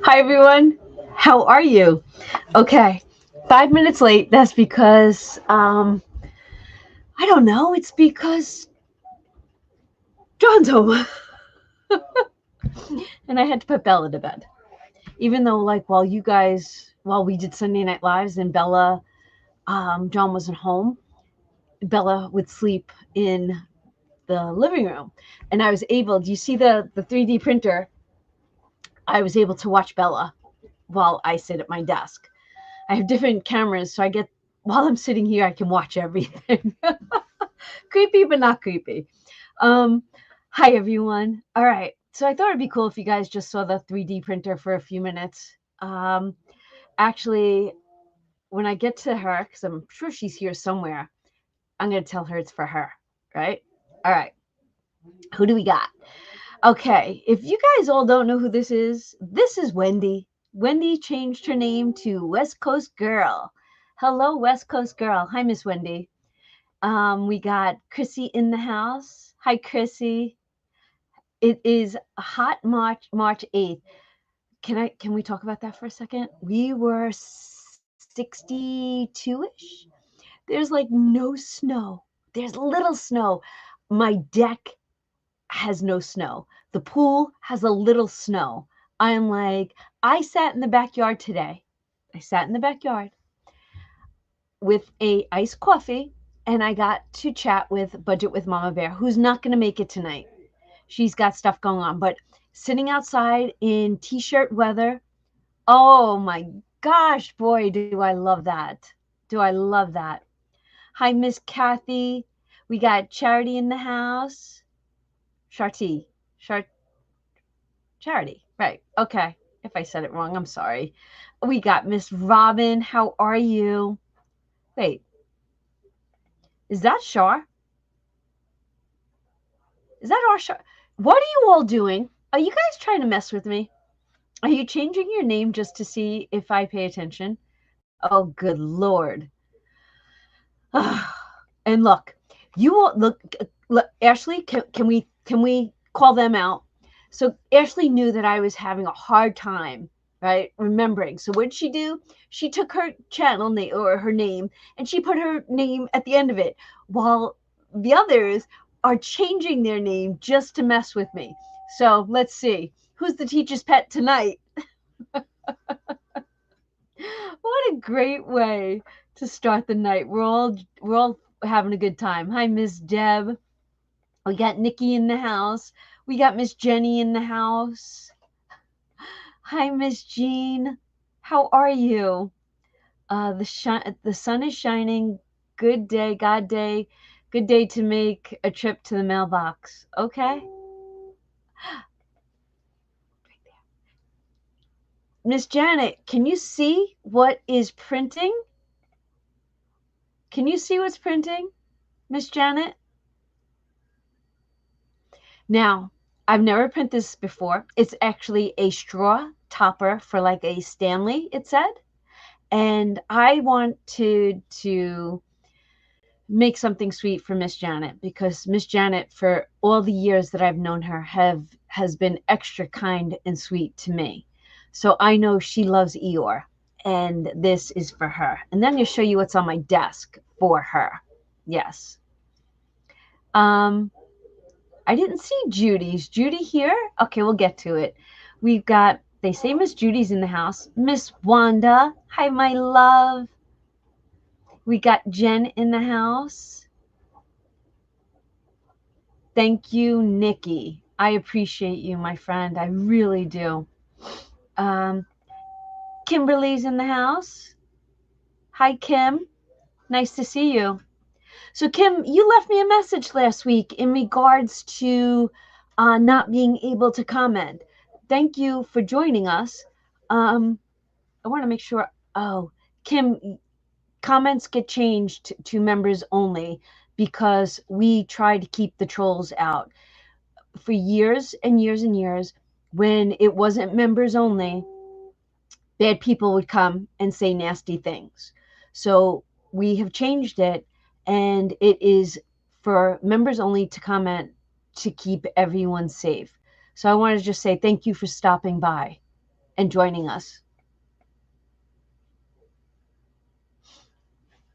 Hi, everyone. How are you? Okay, 5 minutes late. That's because, I don't know. It's because John's home. And I had to put Bella to bed. Even though, like, while we did Sunday Night Lives and John wasn't home, Bella would sleep in the living room. And I was able, do you see the 3D printer? I was able to watch Bella while I sit at my desk. I have different cameras, so while I'm sitting here, I can watch everything. Creepy, but not creepy. Um, Hi, everyone. All right. So I thought it'd be cool if you guys just saw the 3D printer for a few minutes. Actually, when I get to her, because I'm sure she's here somewhere, I'm going to tell her it's for her, right? All right. Who do we got? Okay. If you guys all don't know who this is Wendy. Wendy changed her name to West Coast Girl. Hello, West Coast Girl. Hi, Miss Wendy. We got Chrissy in the house. Hi, Chrissy. It is a hot March 8th. Can we talk about that for a second? We were 62-ish. There's like no snow. There's little snow. My deck has no snow. The pool has a little snow. I sat in the backyard today. I sat in the backyard with a iced coffee, and I got to chat with Budget with Mama Bear, who's not going to make it tonight. She's got stuff going on, but sitting outside in t-shirt weather. Oh my gosh, boy, do I love that. Do I love that. Hi, Miss Kathy. We got Charity in the house. Charity. Charity. Right. Okay. If I said it wrong, I'm sorry. We got Miss Robin. How are you? Wait. Is that Shar? Is that our Shar? What are you all doing? Are you guys trying to mess with me? Are you changing your name just to see if I pay attention? Oh, good Lord. And look, you all look, Ashley, can we call them out? So Ashley knew that I was having a hard time, right? Remembering. So what did she do? She took her channel name or her name and she put her name at the end of it, while the others are changing their name just to mess with me. So let's see. Who's the teacher's pet tonight? What a great way to start the night. We're all having a good time. Hi, Miss Deb. We got Nikki in the house. We got Miss Jenny in the house. Hi, Miss Jean. How are you? The sun is shining. Good day, God day. Good day to make a trip to the mailbox. Okay. Miss Janet, can you see what is printing? Can you see what's printing, Miss Janet? Now, I've never printed this before. It's actually a straw topper for like a Stanley, it said. And I wanted to make something sweet for Miss Janet, because Miss Janet, for all the years that I've known her, has been extra kind and sweet to me. So I know she loves Eeyore, and this is for her. And then I'm going to show you what's on my desk for her. Yes. I didn't see Judy's. Judy here? Okay, we'll get to it. We've got, they say Miss Judy's in the house. Miss Wanda. Hi, my love. We got Jen in the house. Thank you, Nikki. I appreciate you, my friend. I really do. Kimberly's in the house. Hi, Kim. Nice to see you. So, Kim, you left me a message last week in regards to not being able to comment. Thank you for joining us. I want to make sure. Oh, Kim, comments get changed to members only because we try to keep the trolls out. For years and years and years, when it wasn't members only, bad people would come and say nasty things. So we have changed it, and it is for members only to comment to keep everyone safe. So I want to just say thank you for stopping by and joining us.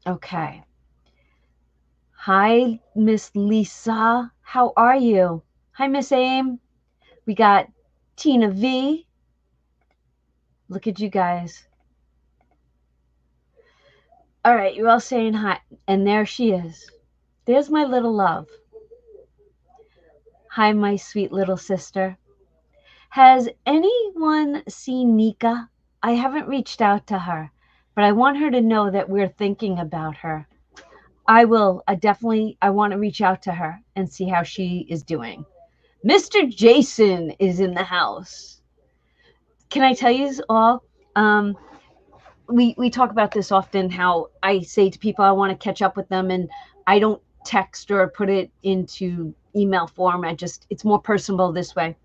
Okay. Hi, Miss Lisa. How are you? Hi, Miss Aim. We got Tina V. Look at you guys. All right, you're all saying hi. And there she is. There's my little love. Hi, my sweet little sister. Has anyone seen Nika? I haven't reached out to her, but I want her to know that we're thinking about her. I will. I want to reach out to her and see how she is doing. Mr. Jason is in the house. Can I tell you all? Um, we talk about this often, how I say to people I want to catch up with them, and I don't text or put it into email form. It's more personable this way.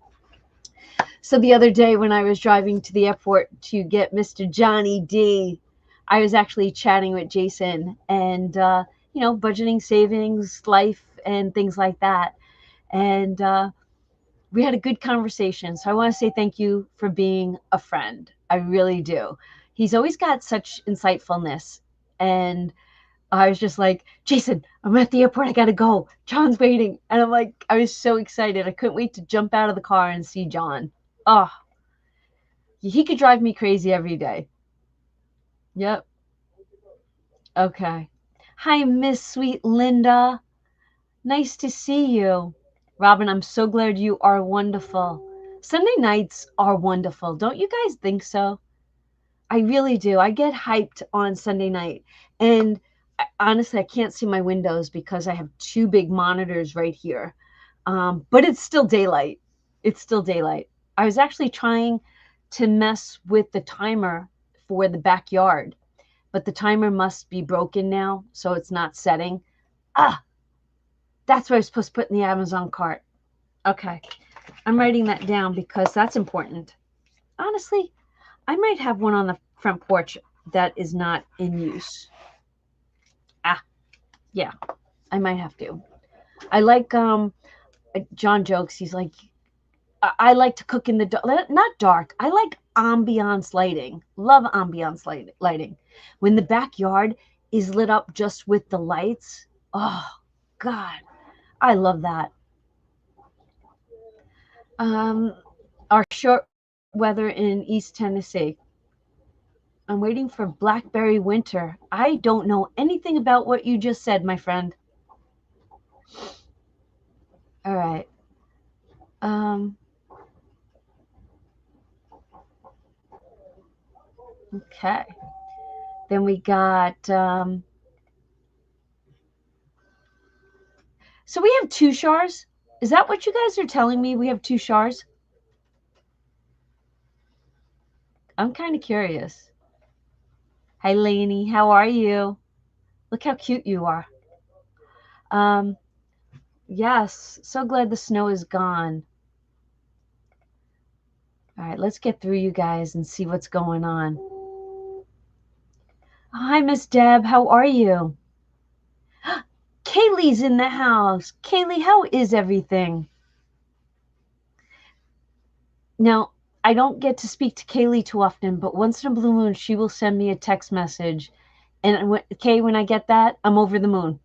So the other day when I was driving to the airport to get Mr. Johnny D, I was actually chatting with Jason and, budgeting, savings, life, and things like that. And we had a good conversation. So I want to say thank you for being a friend. I really do. He's always got such insightfulness. And I was just like, Jason, I'm at the airport. I got to go. John's waiting. And I'm like, I was so excited. I couldn't wait to jump out of the car and see John. Oh, he could drive me crazy every day. Yep. Okay. Hi, Miss Sweet Linda. Nice to see you. Robin, I'm so glad you are wonderful. Sunday nights are wonderful. Don't you guys think so? I really do. I get hyped on Sunday night. And honestly, I can't see my windows because I have two big monitors right here. But it's still daylight. It's still daylight. I was actually trying to mess with the timer for the backyard, but the timer must be broken now, so it's not setting. That's what I was supposed to put in the Amazon cart. Okay, I'm writing that down because that's important. Honestly, I might have one on the front porch that is not in use. Yeah, I might have to. I like John jokes. He's like, I like to cook in the dark, not dark. I like ambiance lighting. Love ambiance lighting. When the backyard is lit up just with the lights. Oh, God, I love that. Our short weather in East Tennessee. I'm waiting for blackberry winter. I don't know anything about what you just said, my friend. All right. Okay. Then we got, so we have two shars. Is that what you guys are telling me? We have two shars? I'm kind of curious. Hi, Lainey. How are you? Look how cute you are. Yes. So glad the snow is gone. All right. Let's get through you guys and see what's going on. Hi, Miss Deb. How are you? Kaylee's in the house. Kaylee, how is everything? Now, I don't get to speak to Kaylee too often, but once in a blue moon, she will send me a text message. And Kay, when I get that, I'm over the moon.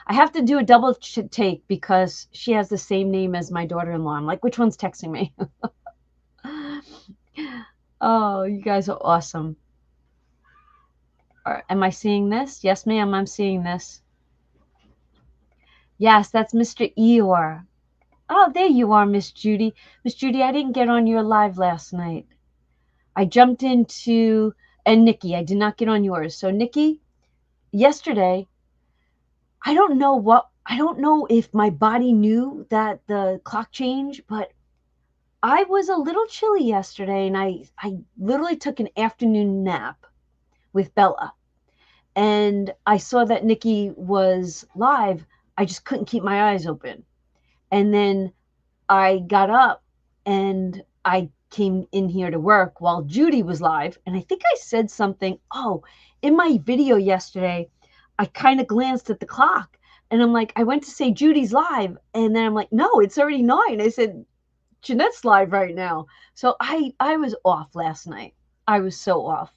I have to do a double take because she has the same name as my daughter-in-law. I'm like, which one's texting me? Oh, you guys are awesome. Am I seeing this? Yes, ma'am, I'm seeing this. Yes, that's Mr. Eeyore. Oh, there you are, Miss Judy. Miss Judy, I didn't get on your live last night. I jumped into, and Nikki, I did not get on yours. So Nikki, yesterday, I don't know if my body knew that the clock changed, but I was a little chilly yesterday, and I literally took an afternoon nap with Bella. And I saw that Nikki was live. I just couldn't keep my eyes open. And then I got up and I came in here to work while Judy was live. And I think I said something. Oh, in my video yesterday, I kind of glanced at the clock and I'm like, I went to say Judy's live. And then I'm like, no, it's already 9. I said, Jeanette's live right now. So I was off last night. I was so off.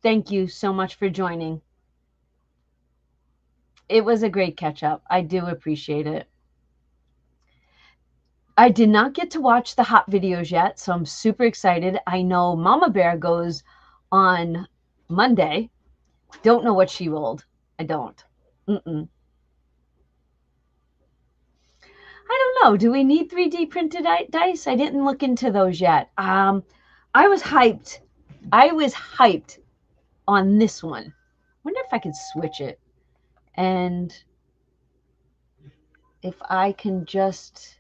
Thank you so much for joining. It was a great catch up. I do appreciate it. I did not get to watch the hot videos yet, so I'm super excited. I know Mama Bear goes on Monday. Don't know what she rolled. I don't. I don't know. Do we need 3D printed dice? I didn't look into those yet. I was hyped. I was hyped on this one. Wonder if I could switch it. And if I can just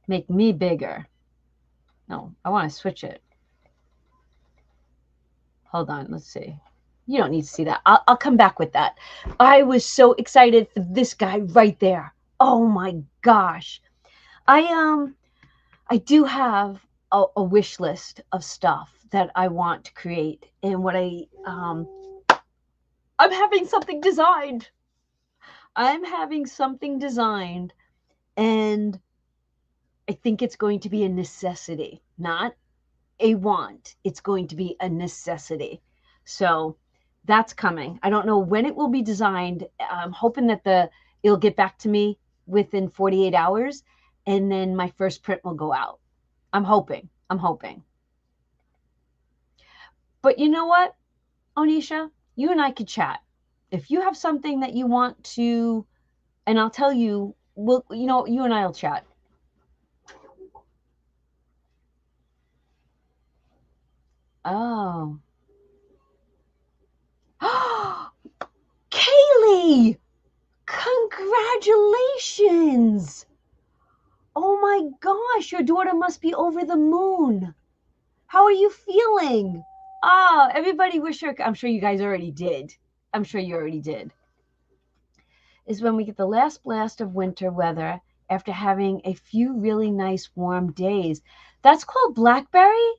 make me bigger. No, I want to switch it. Hold on, let's see. You don't need to see that. I'll come back with that. I was so excited for this guy right there. Oh my gosh. I do have a wish list of stuff that I want to create, and what I'm having something designed. I'm having something designed, and I think it's going to be a necessity, not a want. It's going to be a necessity. So that's coming. I don't know when it will be designed. I'm hoping that it'll get back to me within 48 hours, and then my first print will go out. I'm hoping. But you know what, Onisha? You and I could chat. If you have something that you want to, and I'll tell you, you and I will chat. Oh. Kaylee! Congratulations! Oh my gosh, your daughter must be over the moon. How are you feeling? Ah, everybody wish her. I'm sure you guys already did. I'm sure you already did. Is when we get the last blast of winter weather after having a few really nice warm days. That's called blackberry?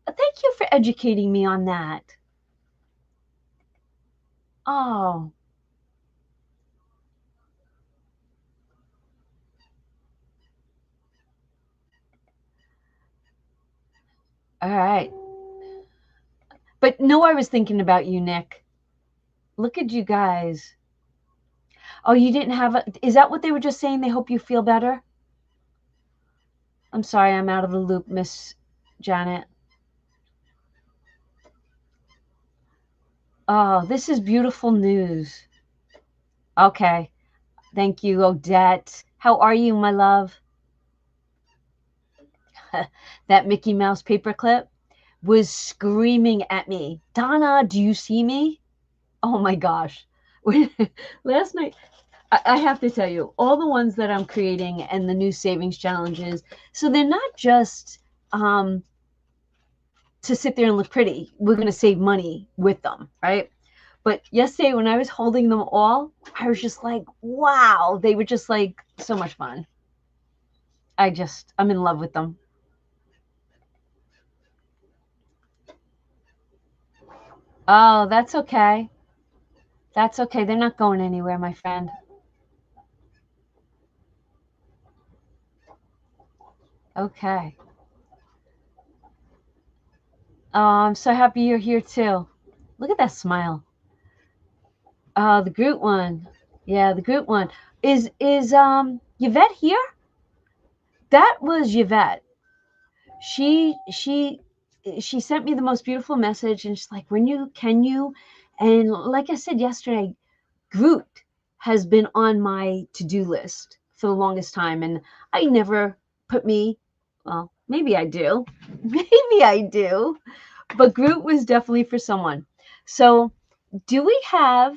Thank you for educating me on that. Oh. All right. But no, I was thinking about you, Nick. Look at you guys. Oh, you didn't have is that what they were just saying? They hope you feel better? I'm sorry, I'm out of the loop, Miss Janet. Oh, this is beautiful news. Okay. Thank you, Odette. How are you, my love? That Mickey Mouse paperclip was screaming at me. Donna, do you see me? Oh my gosh. Last night, I have to tell you, all the ones that I'm creating and the new savings challenges, so they're not just to sit there and look pretty. We're going to save money with them, right? But yesterday when I was holding them all, I was just like, wow, they were just like so much fun. I'm in love with them. Oh, that's okay. That's okay. They're not going anywhere, my friend. Okay. Oh, I'm so happy you're here too. Look at that smile. Oh, the Groot one. Yeah, the Groot one. Is Yvette here? That was Yvette. She sent me the most beautiful message, and she's like, can you? And like I said yesterday, Groot has been on my to-do list for the longest time, and I never put well, maybe I do. Maybe I do. But Groot was definitely for someone. So do we have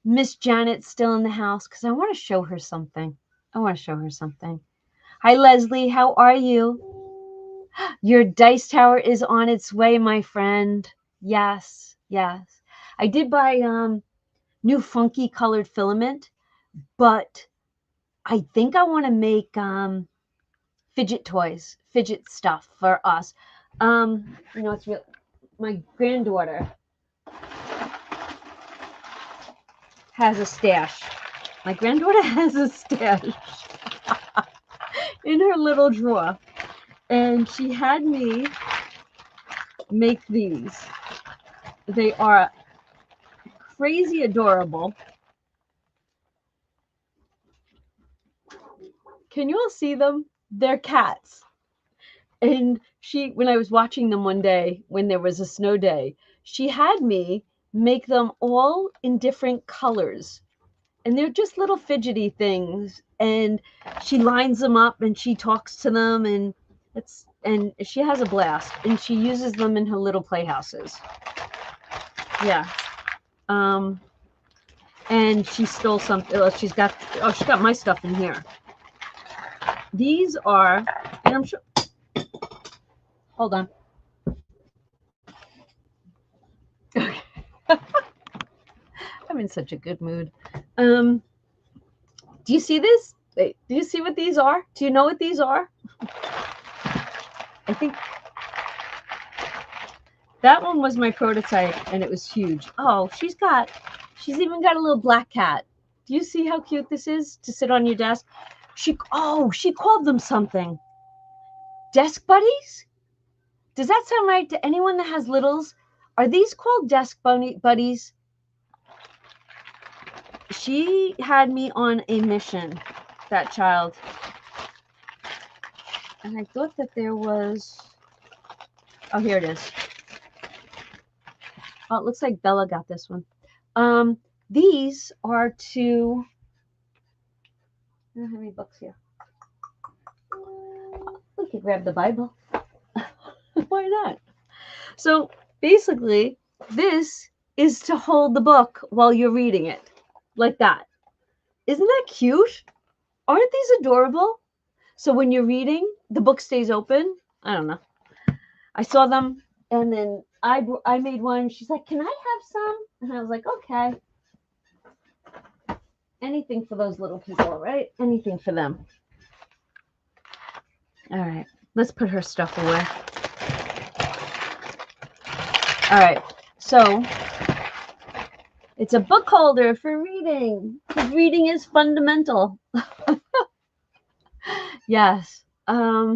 Miss Janet still in the house? Because I want to show her something. Hi, Leslie. How are you? Your dice tower is on its way, my friend. Yes. I did buy new funky colored filament, but I think I want to make fidget stuff for us. It's real. My granddaughter has a stash. My granddaughter has a stash in her little drawer, and she had me make these. They are crazy adorable. Can you all see them? They're cats. And when I was watching them one day when there was a snow day, she had me make them all in different colors. And they're just little fidgety things. And she lines them up and she talks to them, and she has a blast. And she uses them in her little playhouses. Yeah. And she stole something. She's got my stuff in here. These are, and I'm sure. Hold on. Okay. I'm in such a good mood. Do you see this? Do you see what these are? Do you know what these are? I think that one was my prototype, and it was huge. Oh, she's even got a little black cat. Do you see how cute this is to sit on your desk? She called them something. Desk buddies? Does that sound right to anyone that has littles? Are these called desk buddies? She had me on a mission, that child. And I thought that there was, oh, here it is. Oh, it looks like Bella got this one. These are to, I don't have any books here. We could grab the Bible. Why not? So basically, this is to hold the book while you're reading it, like that. Isn't that cute? Aren't these adorable? So when you're reading, the book stays open. I don't know. I saw them, and then I made one. She's like, "Can I have some?" And I was like, "Okay." Anything for those little people, right? Anything for them. All right, let's put her stuff away. All right, so it's a book holder for reading, because reading is fundamental. Yes. Hi,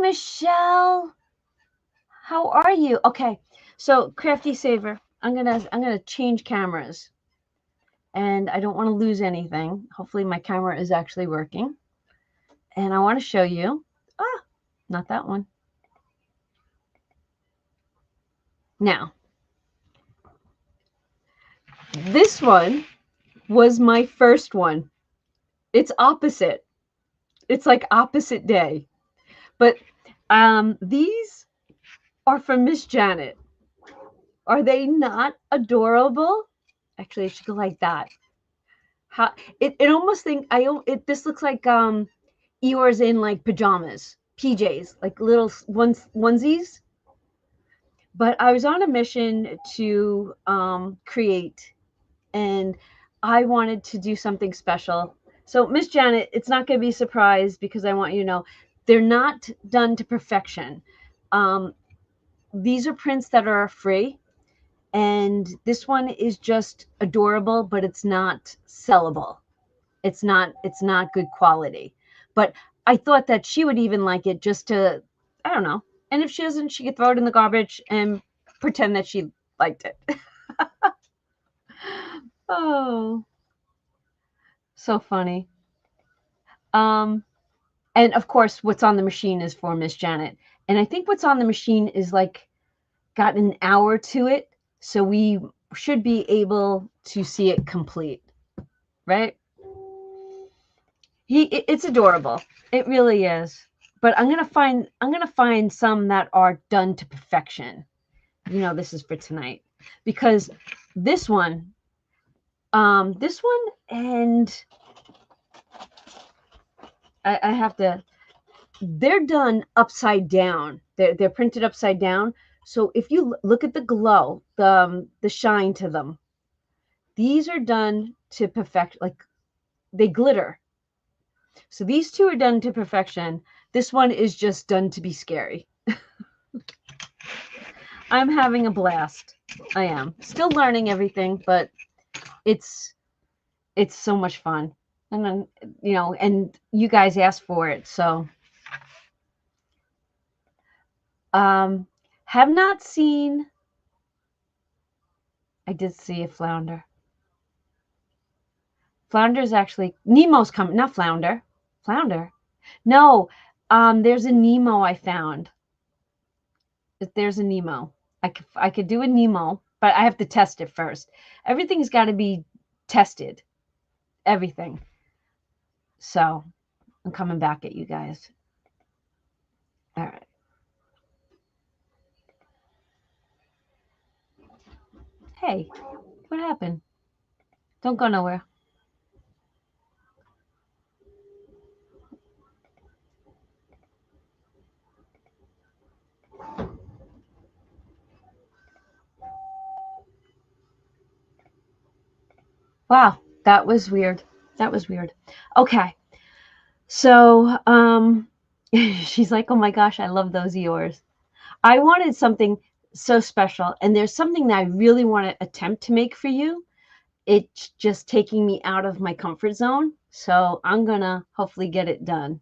Michelle. How are you? Okay, so Crafty Saver, I'm gonna change cameras, and I don't want to lose anything. Hopefully, my camera is actually working, and I want to show you. Not that one. Now, this one was my first one. It's opposite. It's like opposite day. But these are from Miss Janet. Are they not adorable? Actually, it should go like that. How it almost this looks like Eeyore's in like pajamas, PJs, like little onesies. But I was on a mission to create, and I wanted to do something special. So Miss Janet, it's not going to be a surprise, because I want you to know they're not done to perfection. These are prints that are free, and this one is just adorable, but it's not sellable. It's not good quality. But I thought that she would even like it, just to, I don't know. And if she doesn't, she could throw it in the garbage and pretend that she liked it. Oh, so funny. And of course, what's on the machine is for Miss Janet. And I think what's on the machine is like got an hour to it. So we should be able to see it complete, right? It's adorable. It really is. But I'm gonna find some that are done to perfection. You know, this is for tonight, because this one, and I have to. They're done upside down. They're printed upside down. So if you look at the glow, the shine to them, these are done to perfect. Like, they glitter. So these two are done to perfection. This one is just done to be scary. I'm having a blast. I am. Still learning everything, but it's so much fun. And then, and you guys asked for it, so have not seen. I did see a flounder. Flounder's actually Nemo's coming, not flounder. Flounder. No, there's a Nemo I found. There's a Nemo. I could do a Nemo, but I have to test it first. Everything's got to be tested. Everything. So I'm coming back at you guys. All right. Hey, what happened? Don't go nowhere. Wow, that was weird. That was weird. Okay. So, she's like, "Oh my gosh, I love those Eeyores." I wanted something so special, and there's something that I really want to attempt to make for you. It's just taking me out of my comfort zone. So I'm going to hopefully get it done.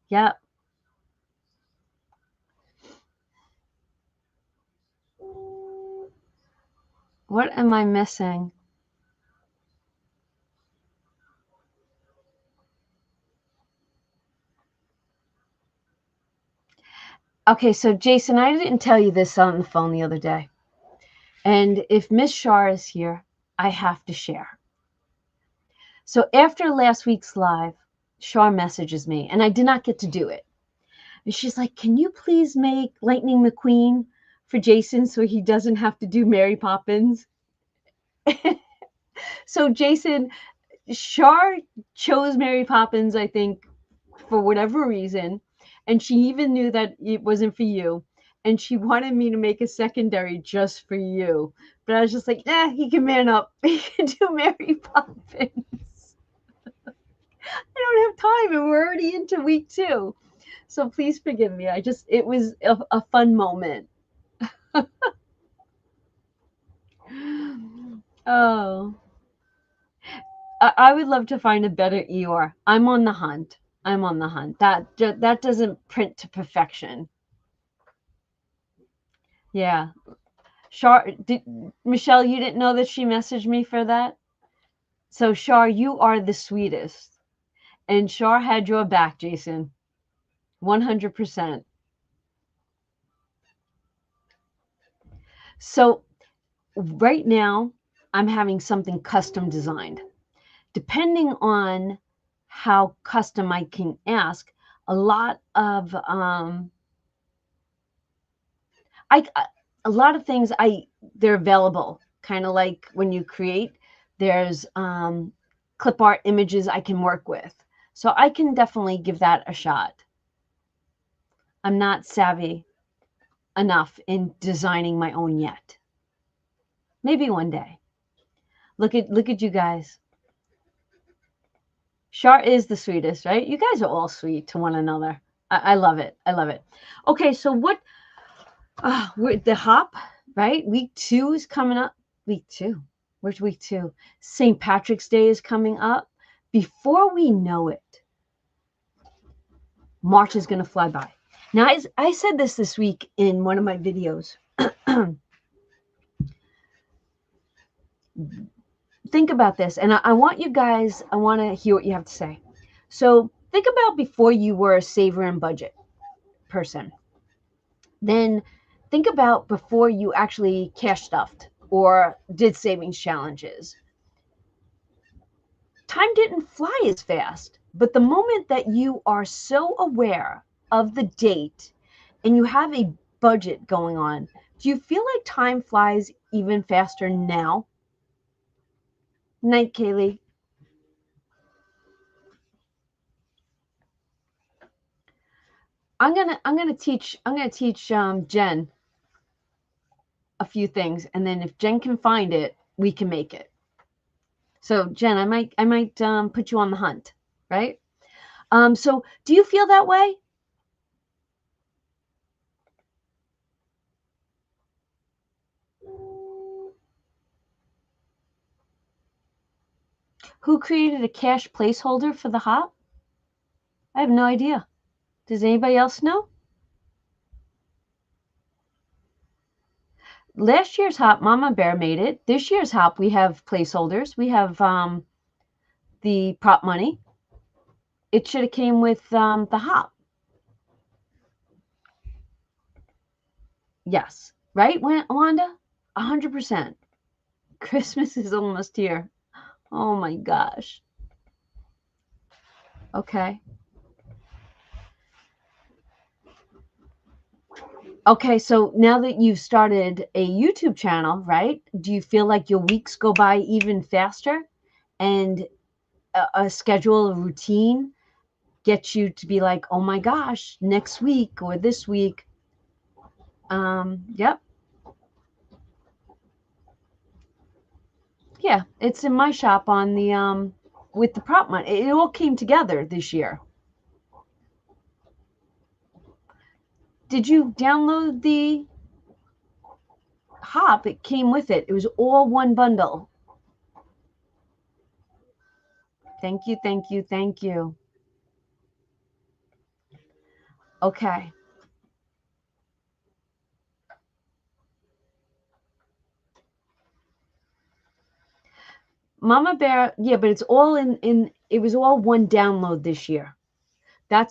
Yep. What am I missing? Okay, so Jason, I didn't tell you this on the phone the other day. And if Miss Shar is here, I have to share. So after last week's live, Shar messages me, and I did not get to do it. And she's like, "Can you please make Lightning McQueen for Jason so he doesn't have to do Mary Poppins?" So Jason, Shar chose Mary Poppins, I think, for whatever reason. And she even knew that it wasn't for you. And she wanted me to make a secondary just for you. But I was just like, he can man up. He can do Mary Poppins. I don't have time, and we're already into week 2. So please forgive me. It was a fun moment. Oh, I would love to find a better Eeyore. I'm on the hunt. I'm on the hunt. That doesn't print to perfection. Yeah. Michelle, you didn't know that she messaged me for that? So Shar, you are the sweetest. And Shar had your back, Jason. 100%. So right now, I'm having something custom designed. Depending on how custom I can ask, a lot of a lot of things they're available. Kind of like when you create, there's clip art images I can work with. So I can definitely give that a shot. I'm not savvy enough in designing my own yet. Maybe one day. Look at you guys. Shar is the sweetest, right? You guys are all sweet to one another. I love it. I love it. Okay, so what? We're the hop, right? Week 2 is coming up. Week 2. Where's week 2? St. Patrick's Day is coming up. Before we know it, March is going to fly by. Now, I said this week in one of my videos. Think about this, and I want you guys, I want to hear what you have to say. So think about before you were a saver and budget person. Then think about before you actually cash stuffed or did savings challenges. Time didn't fly as fast, but the moment that you are so aware of the date and you have a budget going on, do you feel like time flies even faster now? Night, Kaylee. I'm gonna teach Jen a few things, and then if Jen can find it, we can make it. So Jen, I might put you on the hunt, right? So do you feel that way? Who created a cash placeholder for the hop? I have no idea. Does anybody else know? Last year's hop, Mama Bear made it. This year's hop, we have placeholders. We have the prop money. It should have came with the hop. Yes. Right, Wanda? 100%. Christmas is almost here. Oh my gosh. Okay. Okay, so now that you've started a YouTube channel, right? Do you feel like your weeks go by even faster? And a schedule, a routine gets you to be like, oh my gosh, next week or this week. Yep. Yeah, it's in my shop on the with the prop money. It all came together this year. Did you download the hop? It came with it. It was all one bundle. Thank you, thank you, thank you. Okay. Mama Bear, yeah, but it's all in it was all one download this year.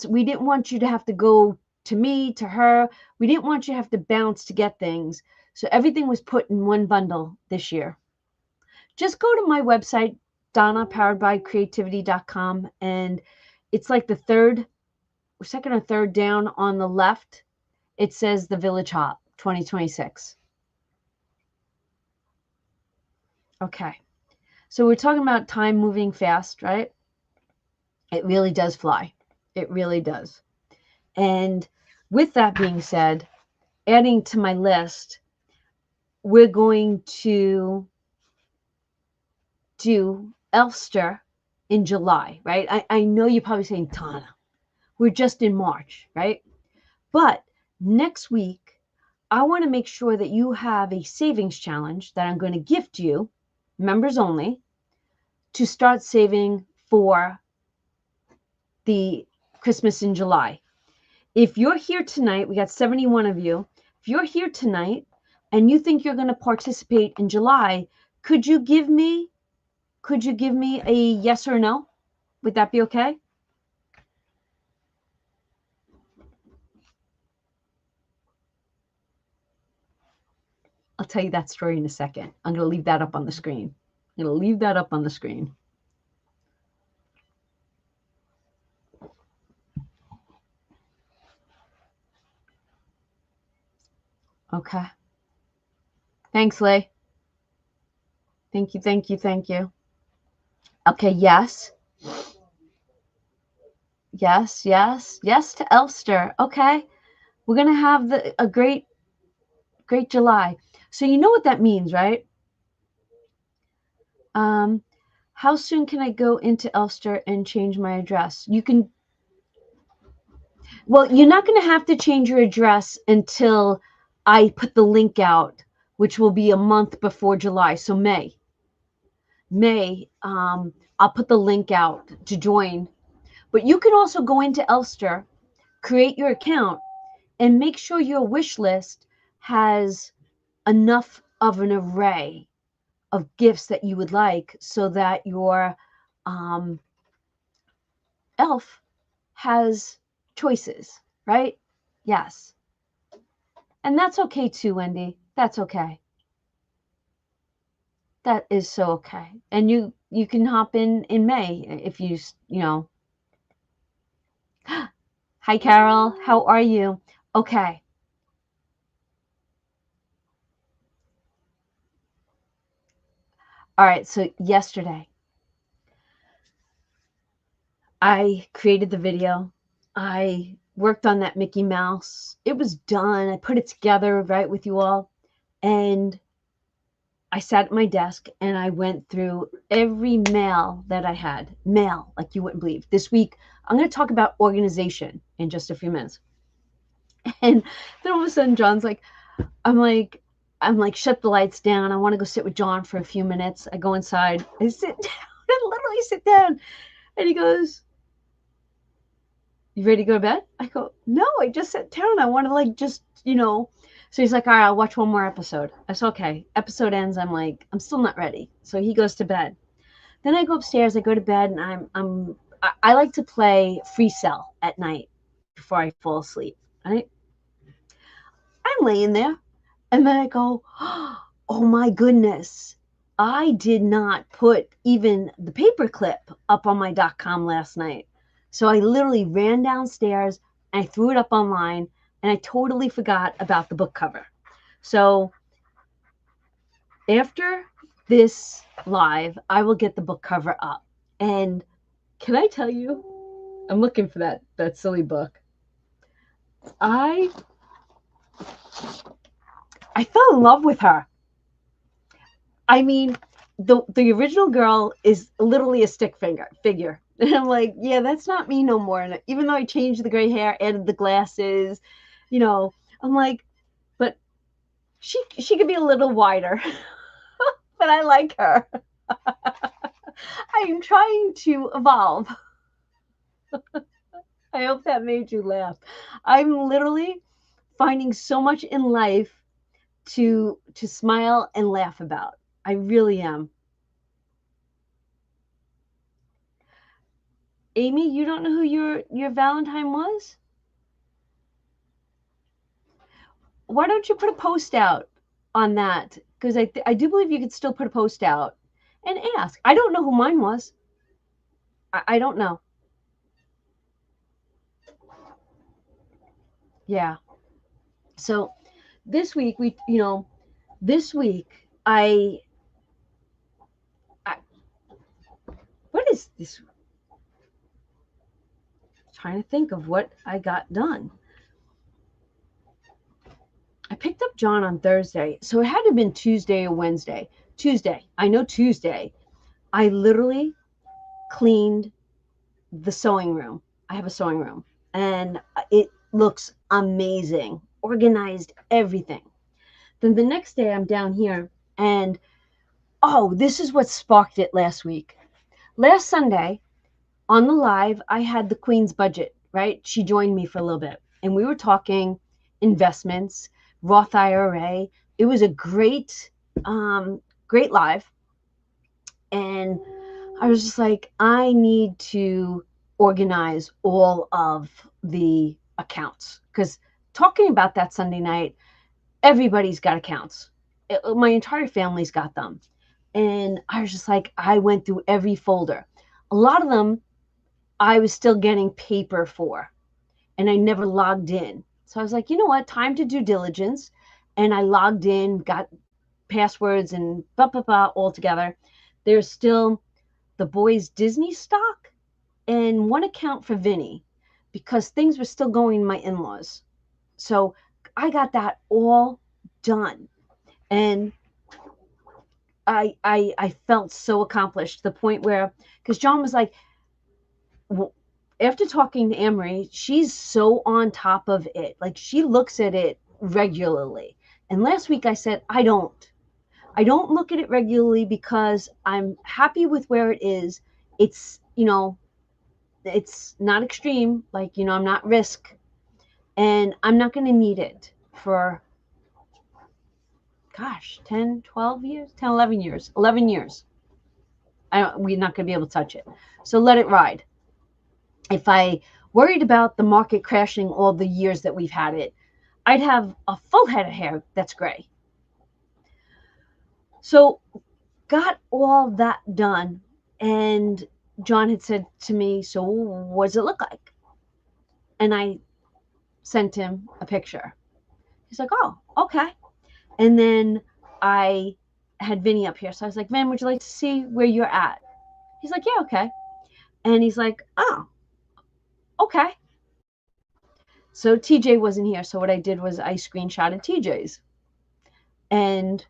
We didn't want you to have to go to me, to her. We didn't want you to have to bounce to get things. So everything was put in one bundle this year. Just go to my website, donnapoweredbycreativity.com, and it's like the second or third down on the left. It says the Village Hop 2026. Okay. So we're talking about time moving fast, right? It really does fly. It really does. And with that being said, adding to my list, we're going to do Elster in July, right? I know you're probably saying, Donna, we're just in March, right? But next week, I want to make sure that you have a savings challenge that I'm going to gift you, members only, to start saving for the Christmas in July. If you're here tonight, we got 71 of you. If you're here tonight and you think you're going to participate in July, could you give me a yes or no? Would that be okay? I'll tell you that story in a second. I'm going to leave that up on the screen. I'm going to leave that up on the screen. Okay. Thanks, Leigh. Thank you, thank you, thank you. Okay, yes. Yes, yes, yes to Elster. Okay. We're going to have a great July. So you know what that means, right? How soon can I go into Elster and change my address? You can. Well, you're not going to have to change your address until I put the link out, which will be a month before July. So May, I'll put the link out to join. But you can also go into Elster, create your account, and make sure your wish list has enough of an array of gifts that you would like so that your elf has choices, right? Yes. And that's okay too, Wendy. That's okay. That is so okay. And you can hop in May if you know. Hi, Carol. How are you? Okay. All right. So yesterday, I created the video. I worked on that Mickey Mouse. It was done. I put it together right with you all. And I sat at my desk and I went through every mail that I had. Mail, like you wouldn't believe. This week, I'm going to talk about organization in just a few minutes. And then all of a sudden, John's like, I'm like, shut the lights down. I want to go sit with John for a few minutes. I go inside. I sit down. would literally sit down and he goes, "You ready to go to bed?" I go, "No, I just sat down. I want to like just, you know." So he's like, "All right, I'll watch one more episode." I said, "Okay." Episode ends. I'm like, I'm still not ready. So he goes to bed. Then I go upstairs. I go to bed, and I like to play Free Cell at night before I fall asleep. Right? I'm laying there, and then I go, "Oh my goodness." I did not put even the paperclip up on my .com last night. So I literally ran downstairs and I threw it up online and I totally forgot about the book cover. So after this live, I will get the book cover up. And can I tell you, I'm looking for that silly book. I fell in love with her. I mean, the original girl is literally a stick figure. And I'm like, yeah, that's not me no more. And even though I changed the gray hair, added the glasses, you know, I'm like, but she could be a little wider. But I like her. I am trying to evolve. I hope that made you laugh. I'm literally finding so much in life to smile and laugh about. I really am. Amy, you don't know who your Valentine was? Why don't you put a post out on that? Because I do believe you could still put a post out and ask. I don't know who mine was. I don't know. Yeah. So this week this week I what is this? Trying to think of what I got done. I picked up John on Thursday, so it had to have been Tuesday or Wednesday. Tuesday. I know Tuesday. I literally cleaned the sewing room. I have a sewing room, and it looks amazing. Organized everything. Then the next day, I'm down here, and oh, this is what sparked it last week. Last Sunday on the live, I had the Queen's budget, right? She joined me for a little bit, and we were talking investments, Roth IRA. It was a great live, and I was just like, I need to organize all of the accounts because talking about that Sunday night, everybody's got accounts. My entire family's got them. And I was just like, I went through every folder. A lot of them I was still getting paper for, and I never logged in. So I was like, you know what? Time to due diligence. And I logged in, got passwords and all together. There's still the boys' Disney stock and one account for Vinny because things were still going to my in-laws. So I got that all done. And I felt so accomplished to the point where, because John was like, well, after talking to Amory, she's so on top of it. Like she looks at it regularly. And last week I said, I don't look at it regularly because I'm happy with where it is. It's, it's not extreme. Like, I'm not risk and I'm not going to need it for, gosh, 10, 12 years, 10, 11 years, 11 years. We're not going to be able to touch it. So let it ride. If I worried about the market crashing all the years that we've had it, I'd have a full head of hair that's gray. So got all that done. And John had said to me, so what does it look like? And I sent him a picture. He's like, oh, okay. And then I had Vinny up here. So I was like, man, would you like to see where you're at? He's like, yeah, okay. And he's like, oh, okay. So TJ wasn't here. So what I did was I screenshotted TJ's and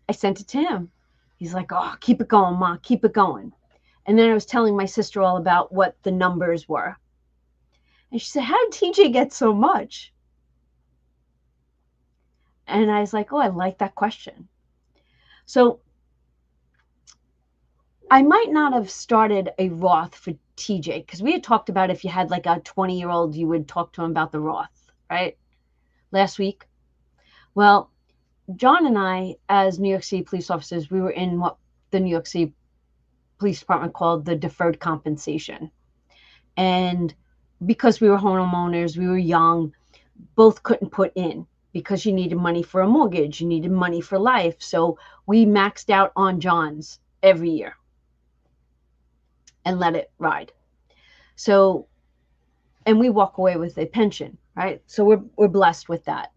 I sent it to him. He's like, oh, keep it going, Ma, keep it going. And then I was telling my sister all about what the numbers were. And she said, how did TJ get so much? And I was like, oh, I like that question. So I might not have started a Roth for TJ because we had talked about if you had like a 20-year-old, you would talk to him about the Roth, right? Last week. Well, John and I, as New York City police officers, we were in what the New York City Police Department called the deferred compensation. And because we were homeowners, we were young, both couldn't put in because you needed money for a mortgage, you needed money for life. So we maxed out on John's every year and let it ride. So, and we walk away with a pension, right? So we're blessed with that.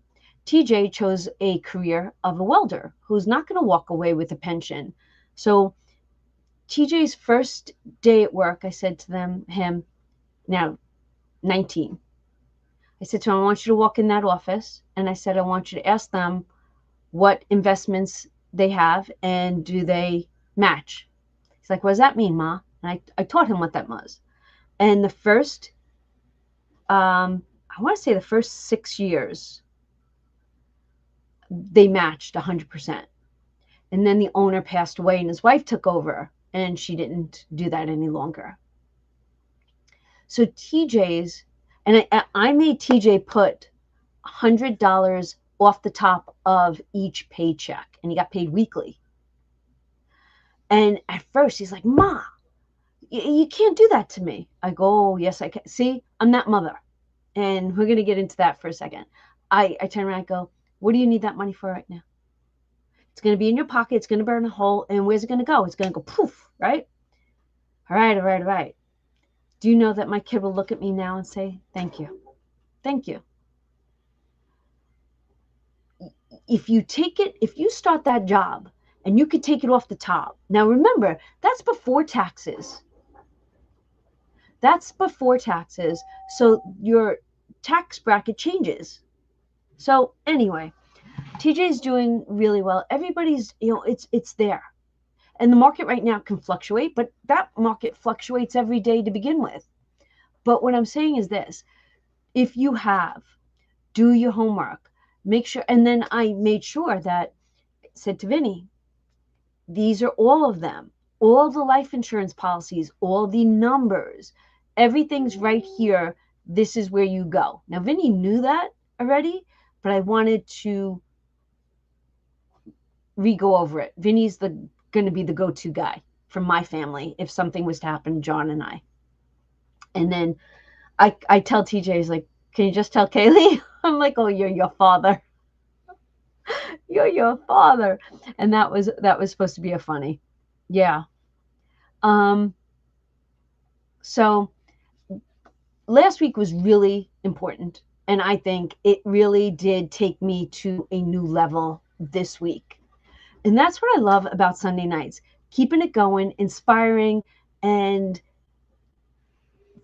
TJ chose a career of a welder who's not going to walk away with a pension. So TJ's first day at work, I said to him, now 19. I said to him, I want you to walk in that office. And I said, I want you to ask them what investments they have and do they match? He's like, what does that mean, Ma? And I taught him what that was. And the first, I want to say the first 6 years, they matched 100%. And then the owner passed away and his wife took over and she didn't do that any longer. So TJ's, and I made TJ put $100 off the top of each paycheck, and he got paid weekly. And at first he's like, Ma, you can't do that to me. I go, oh, yes, I can. See, I'm that mother. And we're going to get into that for a second. I turn around and go, what do you need that money for right now? It's going to be in your pocket. It's going to burn a hole. And where's it going to go? It's going to go poof, right? All right, all right, all right. Do you know that my kid will look at me now and say, thank you. Thank you. If you take it, if you start that job and you could take it off the top. Now remember, that's before taxes. That's before taxes. So your tax bracket changes. So anyway, TJ's doing really well. Everybody's, it's there. And the market right now can fluctuate, but that market fluctuates every day to begin with. But what I'm saying is this, if you do your homework, make sure, and then I made sure that, said to Vinny, these are all of them, all the life insurance policies, all the numbers, everything's right here. This is where you go. Now, Vinny knew that already, but I wanted to re-go over it. Vinny's going to be the go-to guy from my family if something was to happen to John and I. And then I tell TJ, he's like, can you just tell Kaylee? I'm like, oh, you're your father. You're your father. And that was supposed to be a funny. Yeah. So last week was really important. And I think it really did take me to a new level this week. And that's what I love about Sunday nights, keeping it going, inspiring, and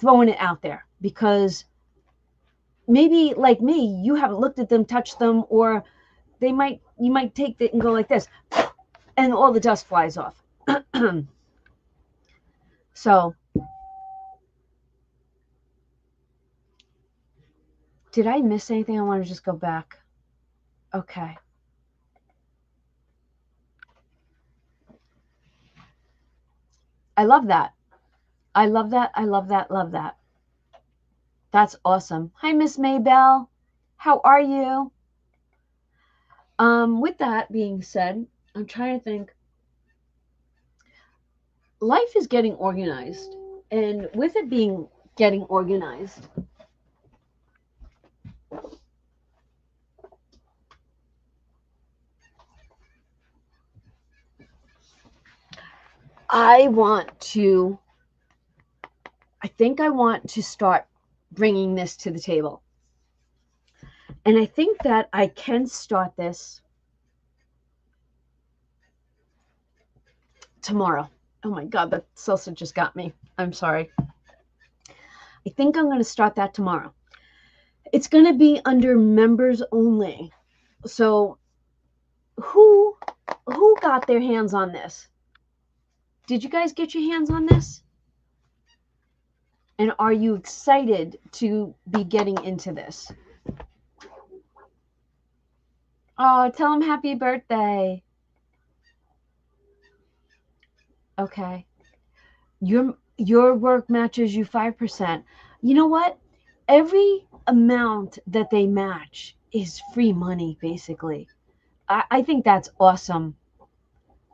throwing it out there. Because maybe like me, you haven't looked at them, touched them, or you might take it and go like this, and all the dust flies off. So, did I miss anything? I want to just go back. Okay. I love that. I love that. I love that. Love that. That's awesome. Hi, Miss Maybell. How are you? With that being said, I'm trying to think. Life is getting organized, and with it being getting organized, I think I want to start bringing this to the table. And I think that I can start this tomorrow. Oh my God, that salsa just got me. I'm sorry. I think I'm going to start that tomorrow. It's going to be under members only. So who got their hands on this? Did you guys get your hands on this? And are you excited to be getting into this? Oh, tell them happy birthday. Okay. Your work matches you 5%. You know what? Every amount that they match is free money, basically. I think that's awesome.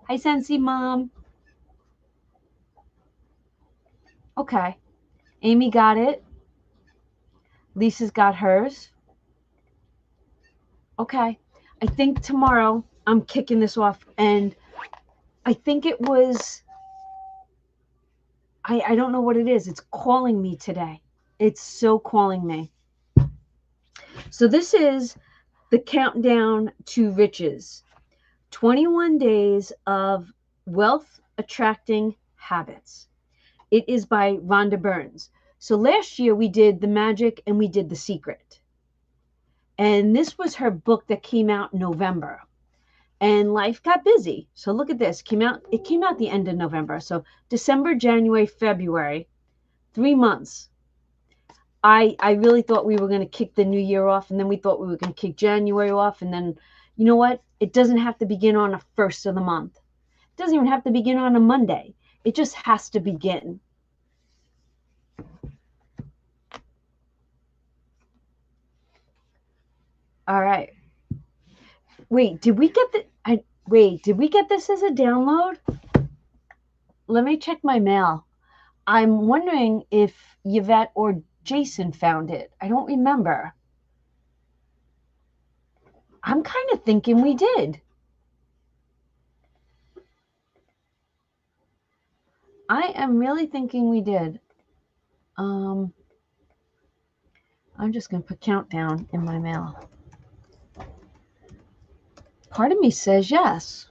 Hi, Sensi Mom. Okay. Amy got it. Lisa's got hers. Okay. I think tomorrow I'm kicking this off, and I think it was, I don't know what it is. It's calling me today. It's so calling me. So this is the countdown to riches. 21 days of wealth attracting habits. It is by Rhonda Burns. So last year we did The Magic and we did The Secret. And this was her book that came out in November. And life got busy. So look at this. It came out the end of November. So December, January, February, 3 months. I really thought we were going to kick the new year off, and then we thought we were going to kick January off, and then, you know what? It doesn't have to begin on the first of the month. It doesn't even have to begin on a Monday. It just has to begin. All right. Wait, did we get this as a download? Let me check my mail. I'm wondering if Yvette or Jason found it. I don't remember. I'm kind of thinking we did. I am really thinking we did. I'm just going to put countdown in my mail. Part of me says yes.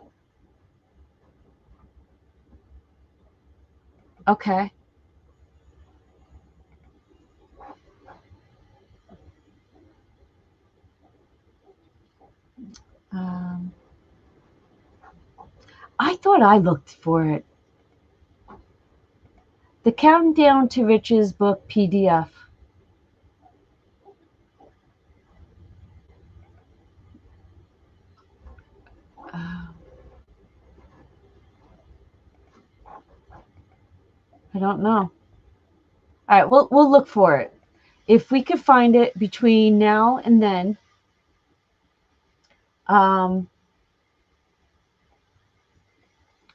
Okay. I thought I looked for it. The Countdown to Riches book PDF. I don't know. All right, we'll look for it. If we could find it between now and then,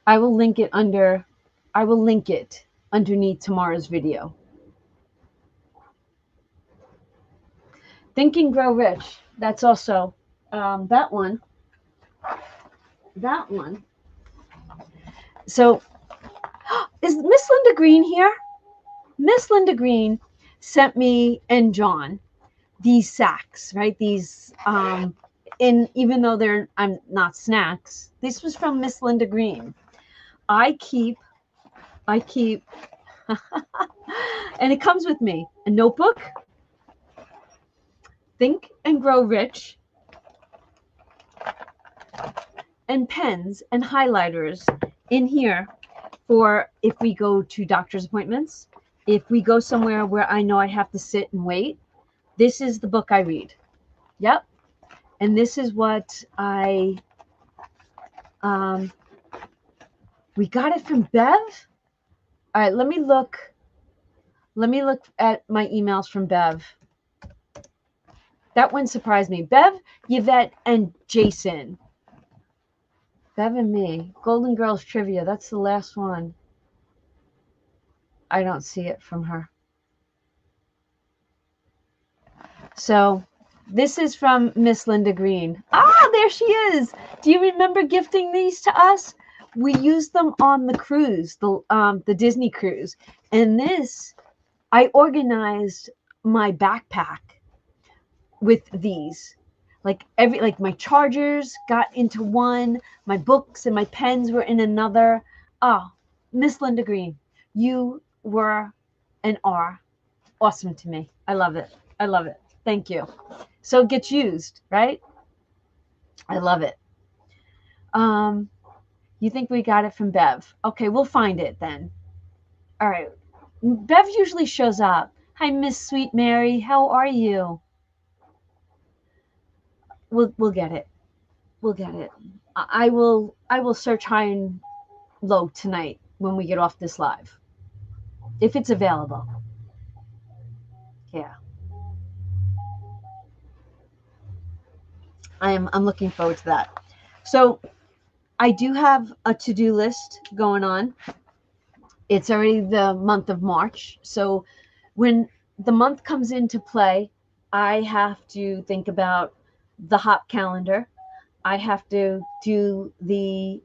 I will link it underneath tomorrow's video. Think and Grow Rich. That's also that one. That one. So, is Miss Linda Green here? Miss Linda Green sent me and John these sacks, right? These, even though I'm not snacks, this was from Miss Linda Green. I keep, and it comes with me, a notebook, Think and Grow Rich, and pens and highlighters in here for if we go to doctor's appointments, if we go somewhere where I know I have to sit and wait. This is the book I read. Yep. And this is what we got it from Bev. All right, let me look at my emails from Bev. That one surprised me. Bev, Yvette, and Jason. Bev and me. Golden Girls Trivia. That's the last one. I don't see it from her. So this is from Miss Linda Green. Ah, there she is. Do you remember gifting these to us? We used them on the cruise, the Disney cruise. And this, I organized my backpack with these. Like my chargers got into one, my books and my pens were in another. Oh, Miss Linda Green, you were and are awesome to me. I love it. I love it. Thank you. So it gets used, right? I love it. You think we got it from Bev? Okay, we'll find it then. All right. Bev usually shows up. Hi, Miss Sweet Mary. How are you? We'll get it. We'll get it. I will search high and low tonight when we get off this live. if it's available. Yeah. I'm looking forward to that. So I do have a to-do list going on. It's already the month of March. So when the month comes into play, I have to think about the hop calendar. I have to do the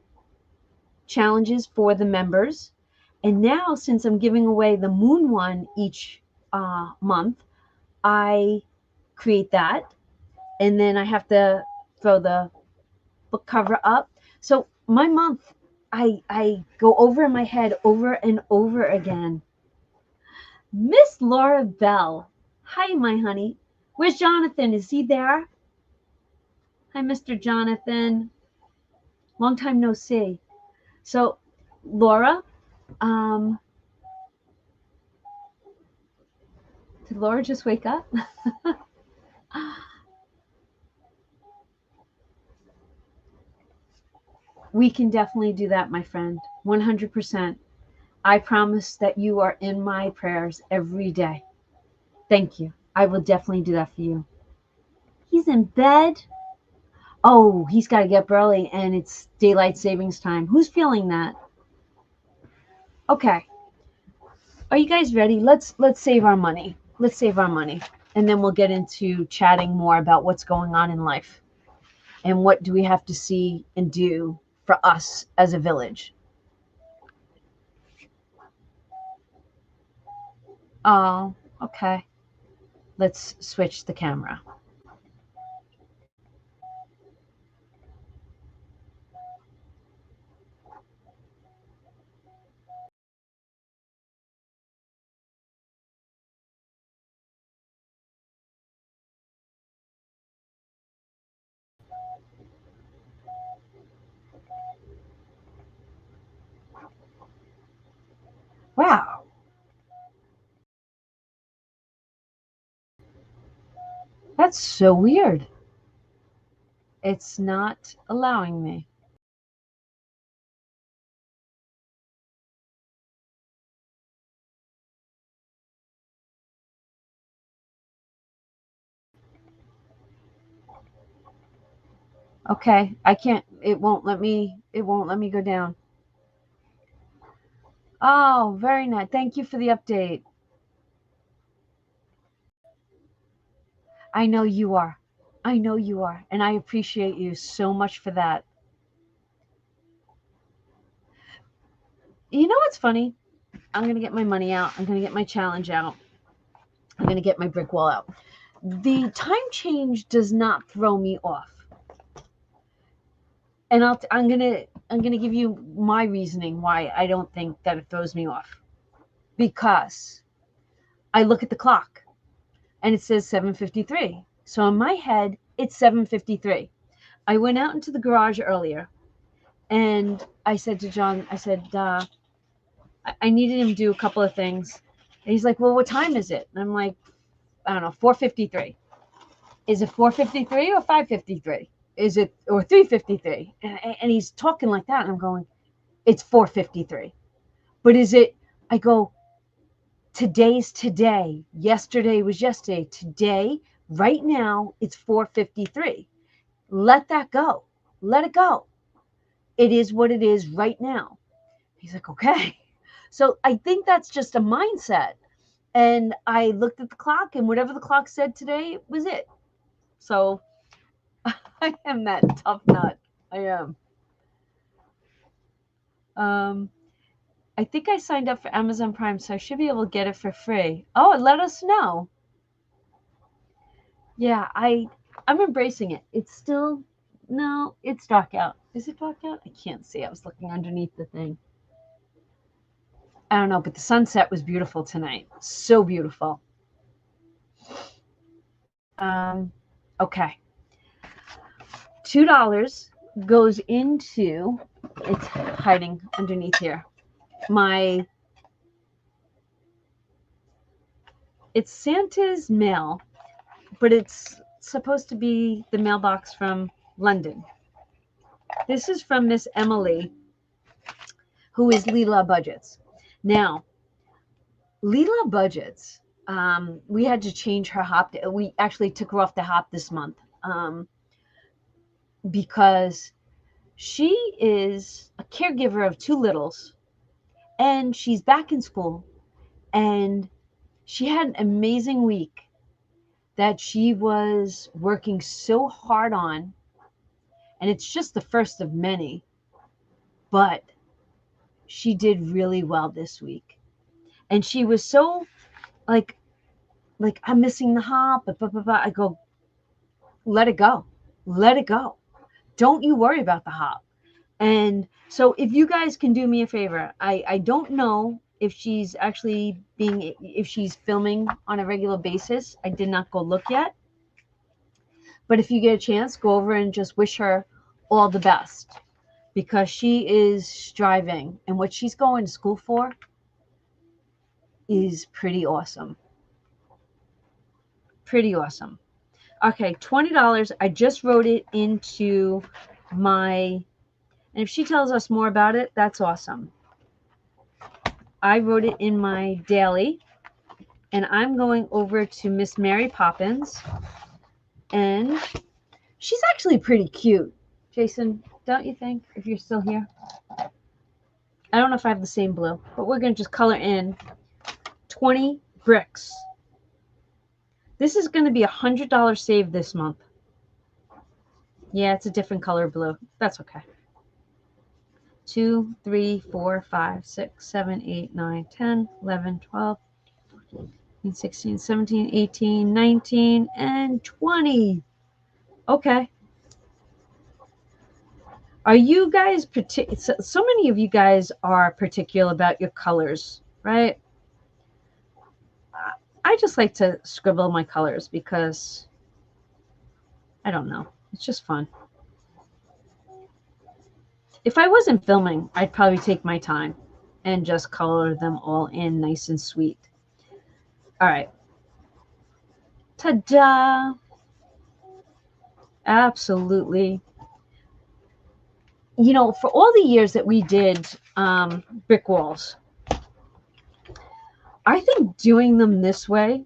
challenges for the members. And now, since I'm giving away the moon one each month, I create that. And then I have to throw the book cover up. So my month, I go over in my head over and over again. Miss Laura Bell. Hi, my honey. Where's Jonathan? Is he there? Hi, Mr. Jonathan. Long time no see. So, Laura, um, did Laura just wake up? We can definitely do that, my friend. 100%. I promise that you are in my prayers every day. Thank you. I will definitely do that for you. He's in bed. Oh, he's got to get up early and it's daylight savings time. Who's feeling that? Okay. Are you guys ready? Let's save our money. Let's save our money. And then we'll get into chatting more about what's going on in life and what do we have to see and do for us as a village. Oh, okay. Let's switch the camera. Wow, that's so weird. It's not allowing me. Okay, I can't, it won't let me go down. Oh, very nice. Thank you for the update. I know you are. I know you are. And I appreciate you so much for that. You know what's funny? I'm going to get my money out. I'm going to get my challenge out. I'm going to get my brick wall out. The time change does not throw me off. And I'm gonna give you my reasoning why I don't think that it throws me off. Because I look at the clock and it says 7:53. So in my head, it's 7:53. I went out into the garage earlier and I said to John, I said, I needed him to do a couple of things. And he's like, well, what time is it? And I'm like, I don't know, 4:53. Is it 4:53 or 5:53? Is it or 3:53? And he's talking like that, and I'm going, it's 4:53. But is it? I go, today's today. Yesterday was yesterday. Today, right now, it's 4:53. Let that go. Let it go. It is what it is right now. He's like, okay. So I think that's just a mindset. And I looked at the clock, and whatever the clock said today was it. So I am that tough nut. I am. Um, I think I signed up for Amazon Prime, so I should be able to get it for free. Oh, let us know. Yeah, I'm embracing it. It's still no, it's dark out. Is it dark out? I can't see. I was looking underneath the thing. I don't know, but the sunset was beautiful tonight. So beautiful. Okay. $2 goes into it's hiding underneath here. It's Santa's mail, but it's supposed to be the mailbox from London. This is from Miss Emily, who is Leela Budgets. Now, Leela budgets. We had to change her hop. We actually took her off the hop this month because she is a caregiver of two littles, and she's back in school, and she had an amazing week that she was working so hard on, and it's just the first of many, but she did really well this week. And she was so like I'm missing the hop, but blah, blah, blah. I go, let it go. Let it go. Don't you worry about the hop. And so if you guys can do me a favor, I don't know if she's actually if she's filming on a regular basis. I did not go look yet. But if you get a chance, go over and just wish her all the best, because she is striving, and what she's going to school for is pretty awesome. Pretty awesome. Okay, $20. I just wrote it into my, and if she tells us more about it, that's awesome. I wrote it in my daily, and I'm going over to Miss Mary Poppins, and she's actually pretty cute. Jason, don't you think, if you're still here? I don't know if I have the same blue, but we're going to just color in 20 bricks. This is going to be $100 saved this month. Yeah, it's a different color blue. That's okay. 2, 3, 4, 5, 6, 7, 8, 9, 10, 11, 12, 14, 16, 17, 18, 19, and 20. Okay. Are you guys so many of you guys are particular about your colors, right? I just like to scribble my colors because I don't know. It's just fun. If I wasn't filming, I'd probably take my time and just color them all in nice and sweet. All right. Ta-da! Absolutely. You know, for all the years that we did brick walls, I think doing them this way,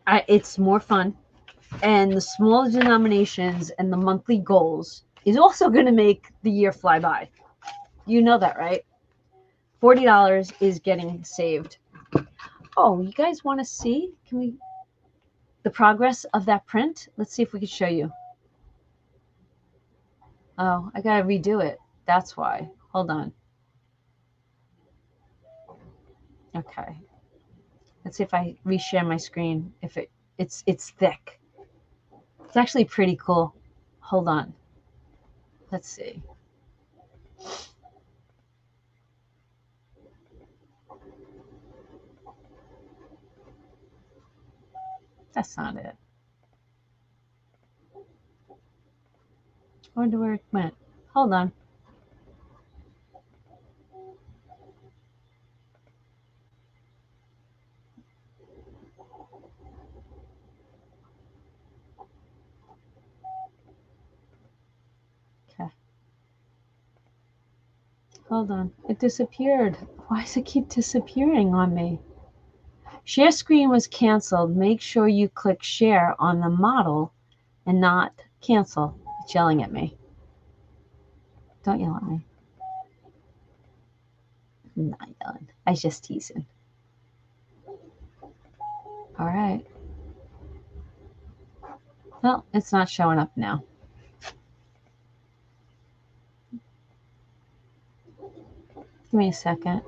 it's more fun. And the smaller denominations and the monthly goals is also going to make the year fly by. You know that, right? $40 is getting saved. Oh, you guys want to see? Can we the progress of that print? Let's see if we can show you. Oh, I gotta redo it. That's why. Hold on. Okay. Let's see if I reshare my screen. If it's thick. It's actually pretty cool. Hold on. Let's see. That's not it. I wonder where it went. Hold on. Okay. Hold on. It disappeared. Why does it keep disappearing on me? Share screen was canceled. Make sure you click share on the model and not cancel. It's yelling at me. Don't yell at me. I'm not yelling. I was just teasing. All right. Well, it's not showing up now. Give me a second.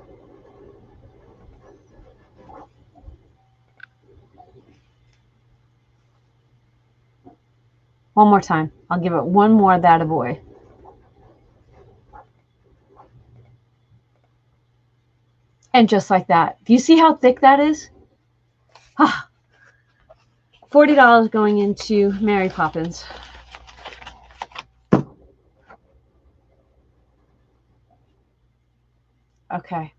One more time. I'll give it one more that a boy. And just like that. Do you see how thick that is? Ah, $40 going into Mary Poppins. Okay.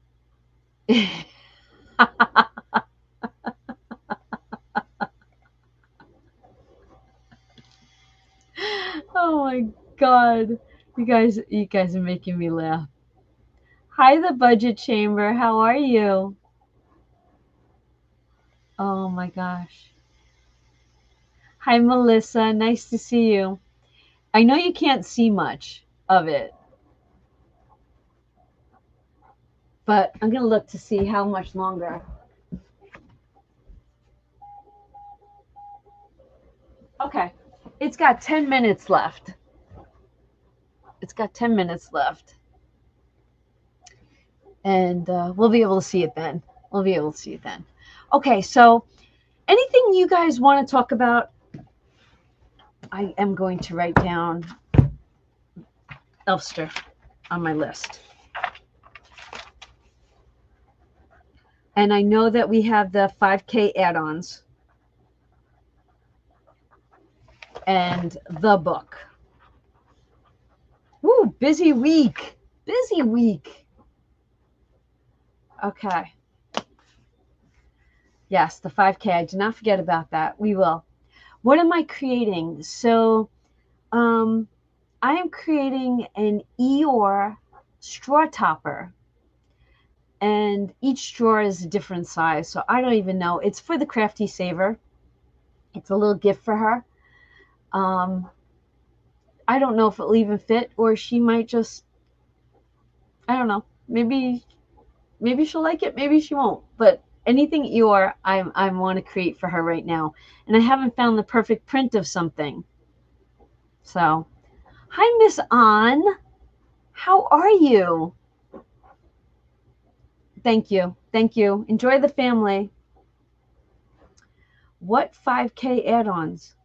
Oh my God. You guys are making me laugh. Hi, the Budget Chamber. How are you? Oh my gosh. Hi, Melissa. Nice to see you. I know you can't see much of it, but I'm going to look to see how much longer. Okay. It's got 10 minutes left. It's got 10 minutes left. And we'll be able to see it then. We'll be able to see it then. Okay, so anything you guys want to talk about? I am going to write down Elfster on my list. And I know that we have the 5K add-ons and the book. Woo, busy week. Busy week. Okay. Yes, the 5K. I did not forget about that. We will. What am I creating? So I am creating an Eeyore straw topper. And each straw is a different size. So I don't even know. It's for the Crafty Saver. It's a little gift for her. I don't know if it'll even fit, or she might just, I don't know. Maybe she'll like it. Maybe she won't. But anything Eeyore, I want to create for her right now. And I haven't found the perfect print of something. So, hi, Miss An. How are you? Thank you. Thank you. Enjoy the family. What 5K add-ons?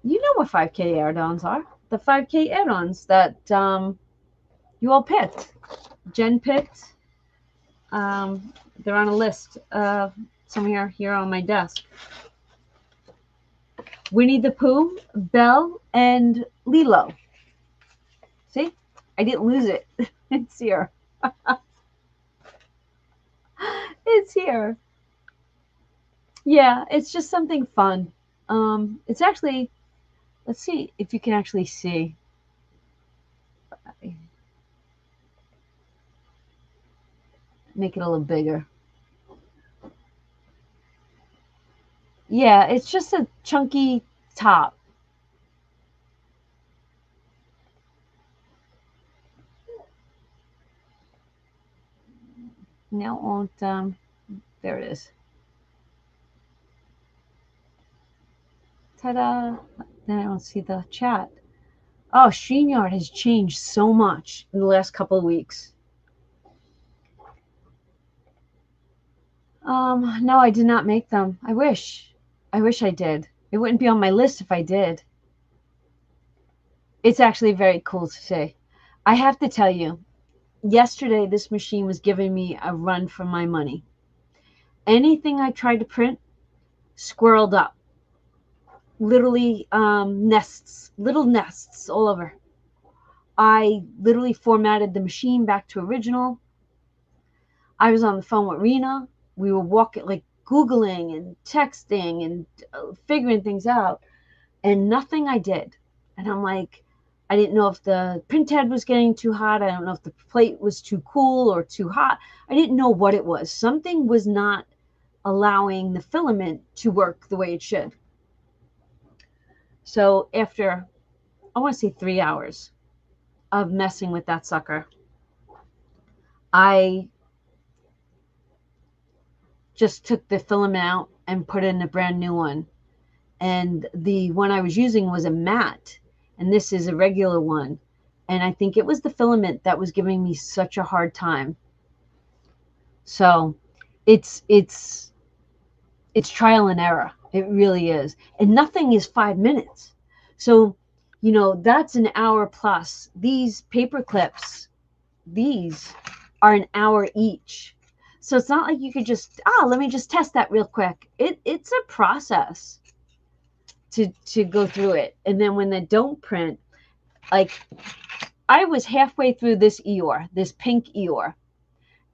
You know what 5K add-ons are. The 5K add-ons that you all picked. Jen picked. They're on a list somewhere here on my desk. Winnie the Pooh, Belle, and Lilo. See? I didn't lose it. It's here. It's here. Yeah, it's just something fun. It's actually, let's see if you can actually see. Make it a little bigger. Yeah, it's just a chunky top. Now it won't, there it is. Ta-da! Then I don't see the chat. Oh, StreamYard has changed so much in the last couple of weeks. No, I did not make them. I wish I did. It wouldn't be on my list if I did. It's actually very cool to see. I have to tell you, yesterday this machine was giving me a run for my money. Anything I tried to print, squirreled up. Literally nests, little nests all over. I literally formatted the machine back to original. I was on the phone with Rena. We were walking, like Googling and texting and figuring things out, and nothing I did. And I'm like, I didn't know if the printhead was getting too hot. I don't know if the plate was too cool or too hot. I didn't know what it was. Something was not allowing the filament to work the way it should. So after, I want to say 3 hours of messing with that sucker, I just took the filament out and put in a brand new one. And the one I was using was a matte, and this is a regular one. And I think it was the filament that was giving me such a hard time. So it's trial and error. It really is. And nothing is 5 minutes. So, you know, that's an hour plus. These paper clips, these are an hour each. So it's not like you could just, let me just test that real quick. It's a process to go through it. And then when they don't print, like I was halfway through this Eeyore, this pink Eeyore.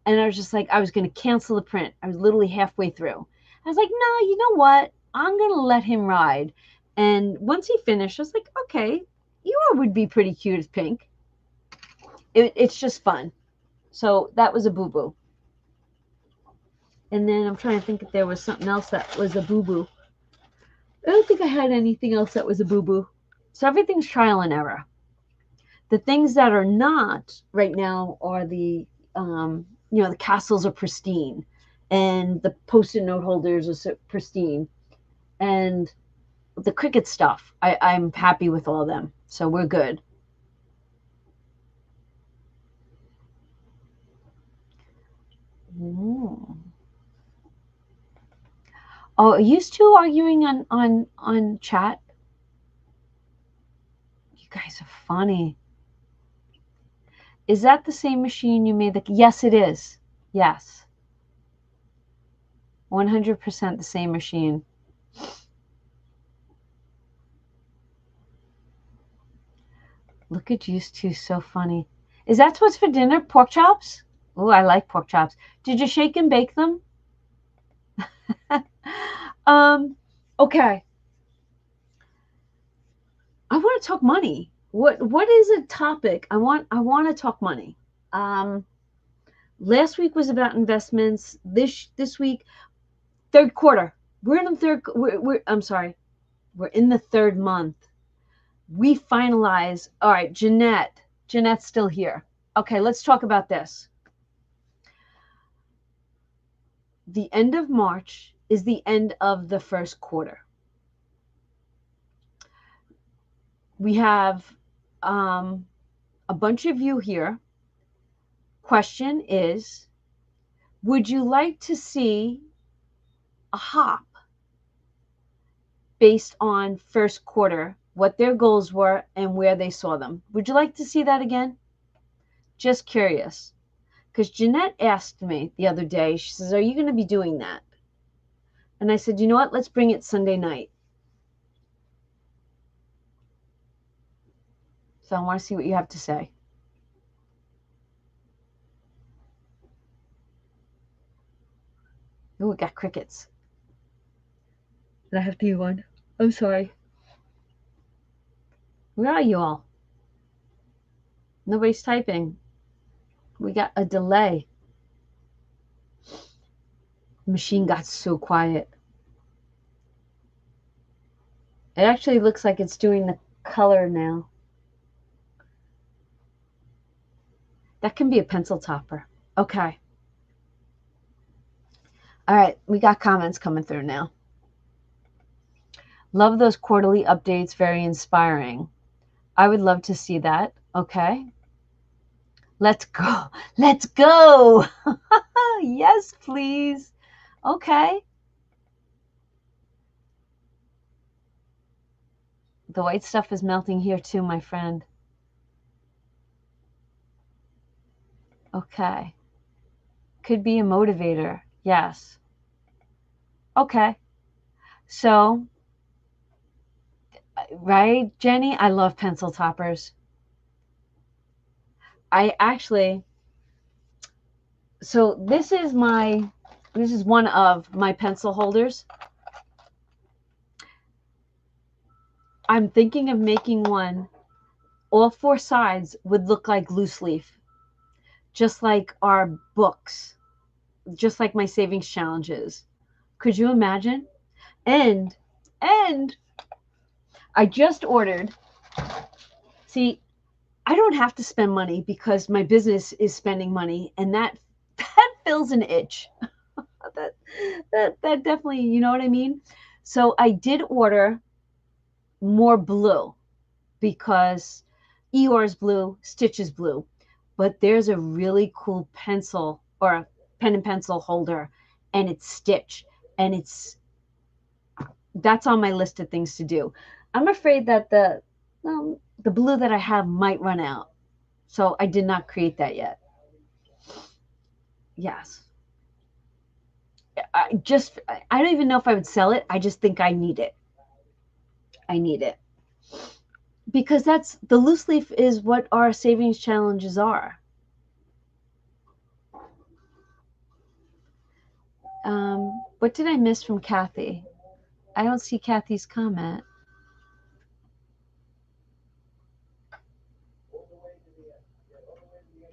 And I was just like, I was going to cancel the print. I was literally halfway through. I was like, no, you know what? I'm going to let him ride. And once he finished, I was like, okay, Eeyore would be pretty cute as pink. It's just fun. So that was a boo-boo. And then I'm trying to think if there was something else that was a boo-boo. I don't think I had anything else that was a boo-boo. So everything's trial and error. The things that are not right now are the castles are pristine, and the post-it note holders are pristine, and the Cricut stuff, I'm happy with all of them. So we're good. Ooh. Oh, are you two arguing on chat? You guys are funny. Is that the same machine you made the? Yes, it is. Yes. 100% the same machine. Look at you two, so funny. Is that what's for dinner? Pork chops? Oh, I like pork chops. Did you shake and bake them? Okay. I want to talk money. What is a topic? I want to talk money. Last week was about investments. This week, third quarter. We're in the third. I'm sorry. We're in the third month. We finalize. All right, Jeanette. Jeanette's still here. Okay, let's talk about this. The end of March is the end of the first quarter. We have a bunch of you here. Question is, would you like to see a hop based on first quarter, what their goals were and where they saw them? Would you like to see that again? Just curious. Because Jeanette asked me the other day, she says, are you going to be doing that? And I said, you know what? Let's bring it Sunday night. So I want to see what you have to say. Oh, we got crickets. Did I have to do one? I'm sorry. Where are you all? Nobody's typing. We got a delay. The machine got so quiet. It actually looks like it's doing the color now. That can be a pencil topper. Okay. All right, we got comments coming through now. Love those quarterly updates, very inspiring. I would love to see that. Okay. Let's go. Let's go. Yes, please. Okay. The white stuff is melting here too, my friend. Okay. Could be a motivator. Yes. Okay. So, right, Jenny? I love pencil toppers. So this is one of my pencil holders. I'm thinking of making one. All four sides would look like loose leaf, just like our books, just like my savings challenges. Could you imagine? And I just ordered. See, I don't have to spend money because my business is spending money, and that fills an itch. that definitely, you know what I mean? So I did order more blue because Eeyore's blue, Stitch is blue, but there's a really cool pencil or a pen and pencil holder, and it's Stitch, and that's on my list of things to do. I'm afraid that the blue that I have might run out, so I did not create that yet. Yes. I don't even know if I would sell it. I just think I need it. I need it. Because that's the loose leaf is what our savings challenges are. What did I miss from Kathy? I don't see Kathy's comment.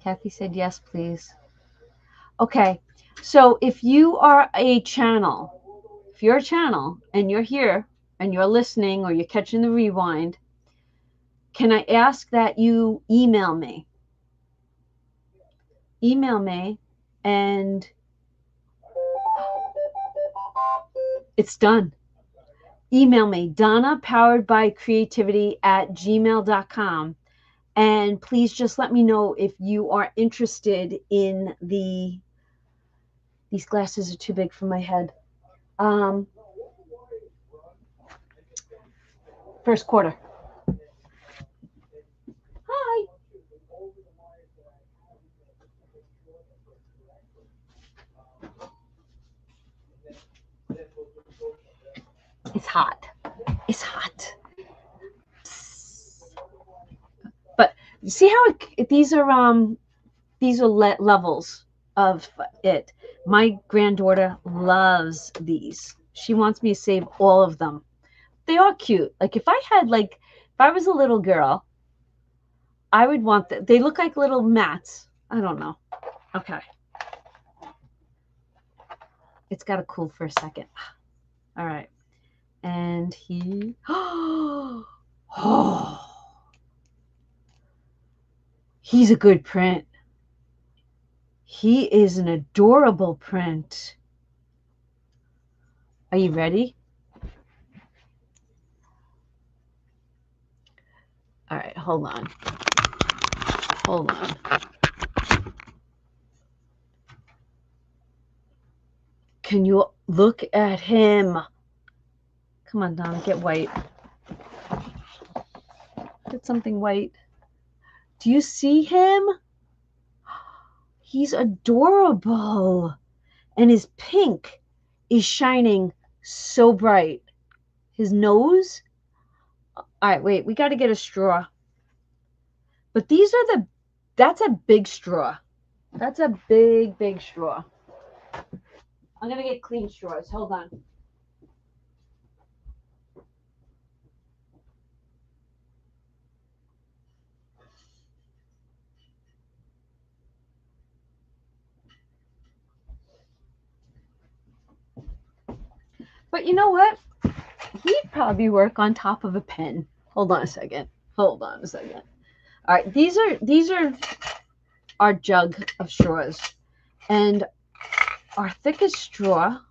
Kathy said yes, please. Okay, so if you are a channel, if you're a channel and you're here and you're listening or you're catching the rewind, can I ask that you email me? Email me, and it's done. Email me, donnapoweredbycreativity@gmail.com. And please just let me know if you are interested in these glasses are too big for my head. First quarter. Hi. It's hot. It's hot. But you see how these are levels of it. My granddaughter loves these. She wants me to save all of them. They are cute. Like if I was a little girl, I would want that. They look like little mats. I don't know. Okay. It's got to cool for a second. All right. And he, oh, he's a good print. He is an adorable print. Are you ready? All right, hold on. Hold on. Can you look at him? Come on, Donna, get white. Get something white. Do you see him? He's adorable. And his pink is shining so bright. His nose. All right, wait, we got to get a straw. But that's a big straw. That's a big, big straw. I'm going to get clean straws. Hold on. But you know what? He'd probably work on top of a pen. Hold on a second. Hold on a second. All right, these are our jug of straws. And our thickest straw,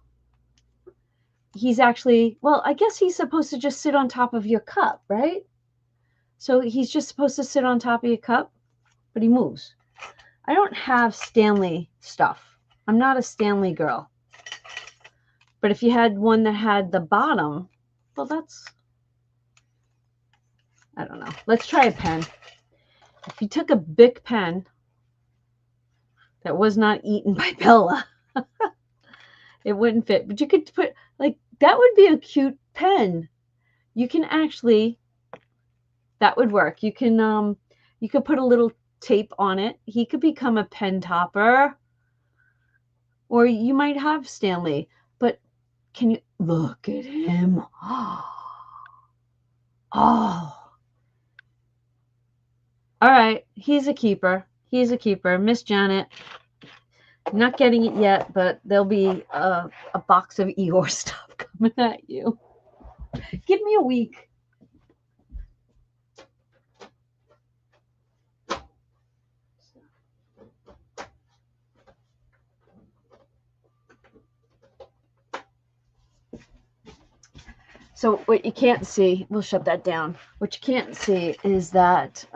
he's actually, well, I guess he's supposed to just sit on top of your cup, right? So he's just supposed to sit on top of your cup, but he moves. I don't have Stanley stuff. I'm not a Stanley girl. But if you had one that had the bottom, well, I don't know. Let's try a pen. If you took a Bic pen that was not eaten by Bella, it wouldn't fit. But you could put, like, that would be a cute pen. You can actually, that would work. You could put a little tape on it. He could become a pen topper. Or you might have Stanley. But can you look at him? Oh. All right. He's a keeper. He's a keeper. Miss Janet. Not getting it yet, but there'll be a box of Eeyore stuff coming at you. Give me a week. So what you can't see, we'll shut that down. What you can't see is that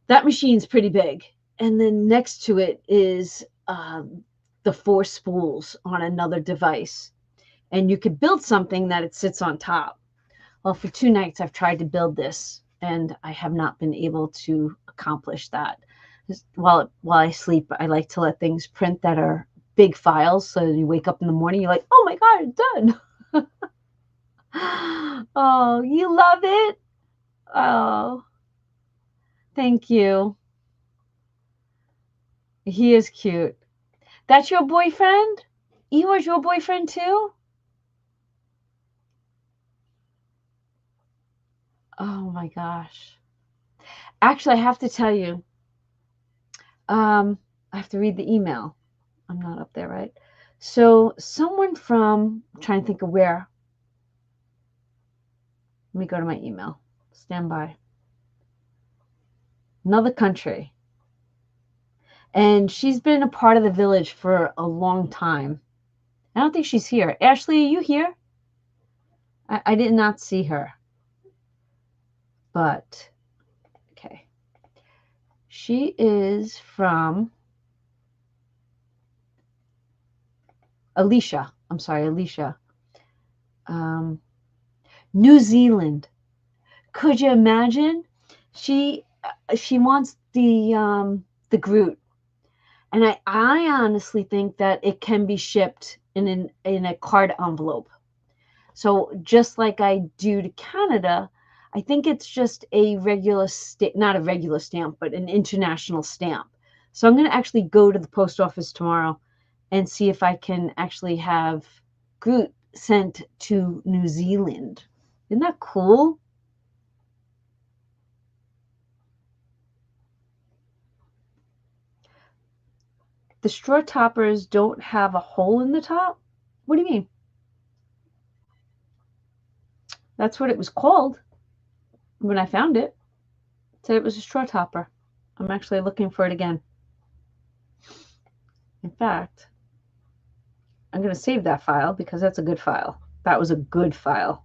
that machine's pretty big. And then next to it is the 4 spools on another device. And you could build something that it sits on top. Well, for 2 nights, I've tried to build this, and I have not been able to accomplish that. While I sleep, I like to let things print that are big files. So you wake up in the morning, you're like, oh my God, it's done. Oh, you love it? Oh, thank you. He is cute. That's your boyfriend? Eeyore's your boyfriend too? Oh my gosh. Actually, I have to tell you, I have to read the email. I'm not up there, right? So someone from, I'm trying to think of where. Let me go to my email. Stand by. Another country. And she's been a part of the village for a long time. I don't think she's here. Ashley, are you here? I did not see her. But, okay. She is from Alicia. I'm sorry, Alicia. New Zealand. Could you imagine? She wants the Groot. And I honestly think that it can be shipped in a card envelope. So just like I do to Canada, I think it's just a regular not a regular stamp, but an international stamp. So I'm going to actually go to the post office tomorrow and see if I can actually have Groot sent to New Zealand. Isn't that cool? The straw toppers don't have a hole in the top? What do you mean? That's what it was called when I found it. It said it was a straw topper. I'm actually looking for it again. In fact, I'm going to save that file because that's a good file. That was a good file.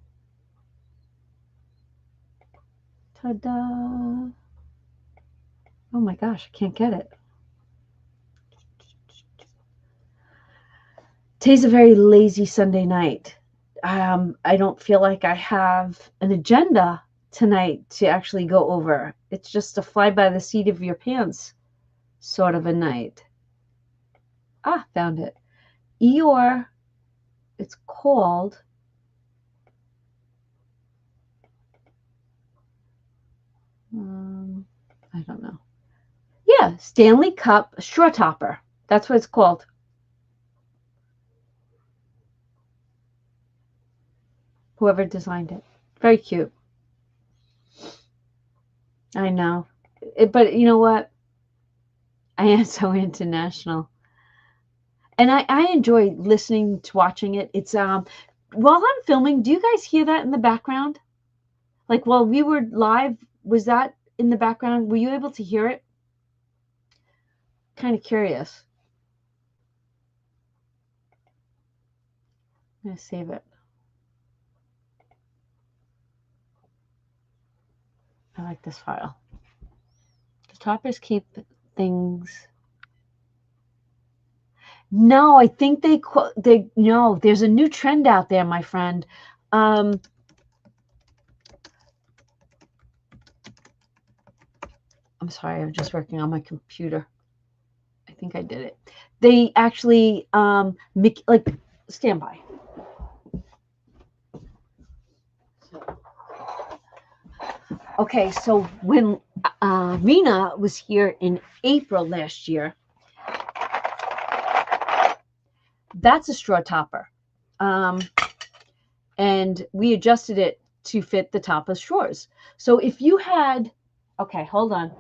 Ta-da! Oh my gosh, I can't get it. Today's a very lazy Sunday night. I don't feel like I have an agenda tonight to actually go over. It's just a fly by the seat of your pants sort of a night. Ah, found it. Eeyore, it's called I don't know. Yeah, Stanley Cup Straw Topper. That's what it's called. Whoever designed it. Very cute. I know. But you know what? I am so international. And I enjoy listening to watching it. It's while I'm filming, do you guys hear that in the background? Like while we were live, was that in the background? Were you able to hear it? Kind of curious. I'm going to save it. I like this file. The toppers keep things. No, I think they no, there's a new trend out there, my friend. I'm sorry, I'm just working on my computer. I think I did it. They actually like stand by. Okay, so when Rena was here in April last year, that's a straw topper. And we adjusted it to fit the top of straws. So if you had, okay, hold on.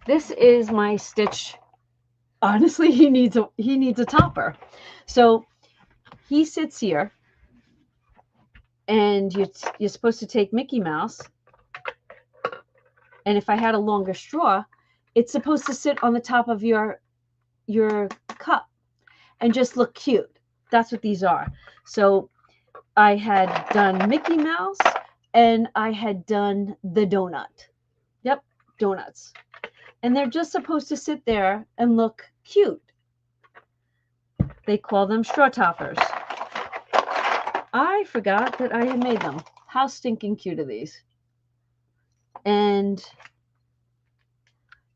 This is my stitch. Honestly, he needs a topper. So he sits here, and you're supposed to take Mickey Mouse. And if I had a longer straw, it's supposed to sit on the top of your cup and just look cute. That's what these are. So I had done Mickey Mouse and I had done the donut. Yep, donuts. And they're just supposed to sit there and look cute. They call them straw toppers. I forgot that I had made them. How stinking cute are these? And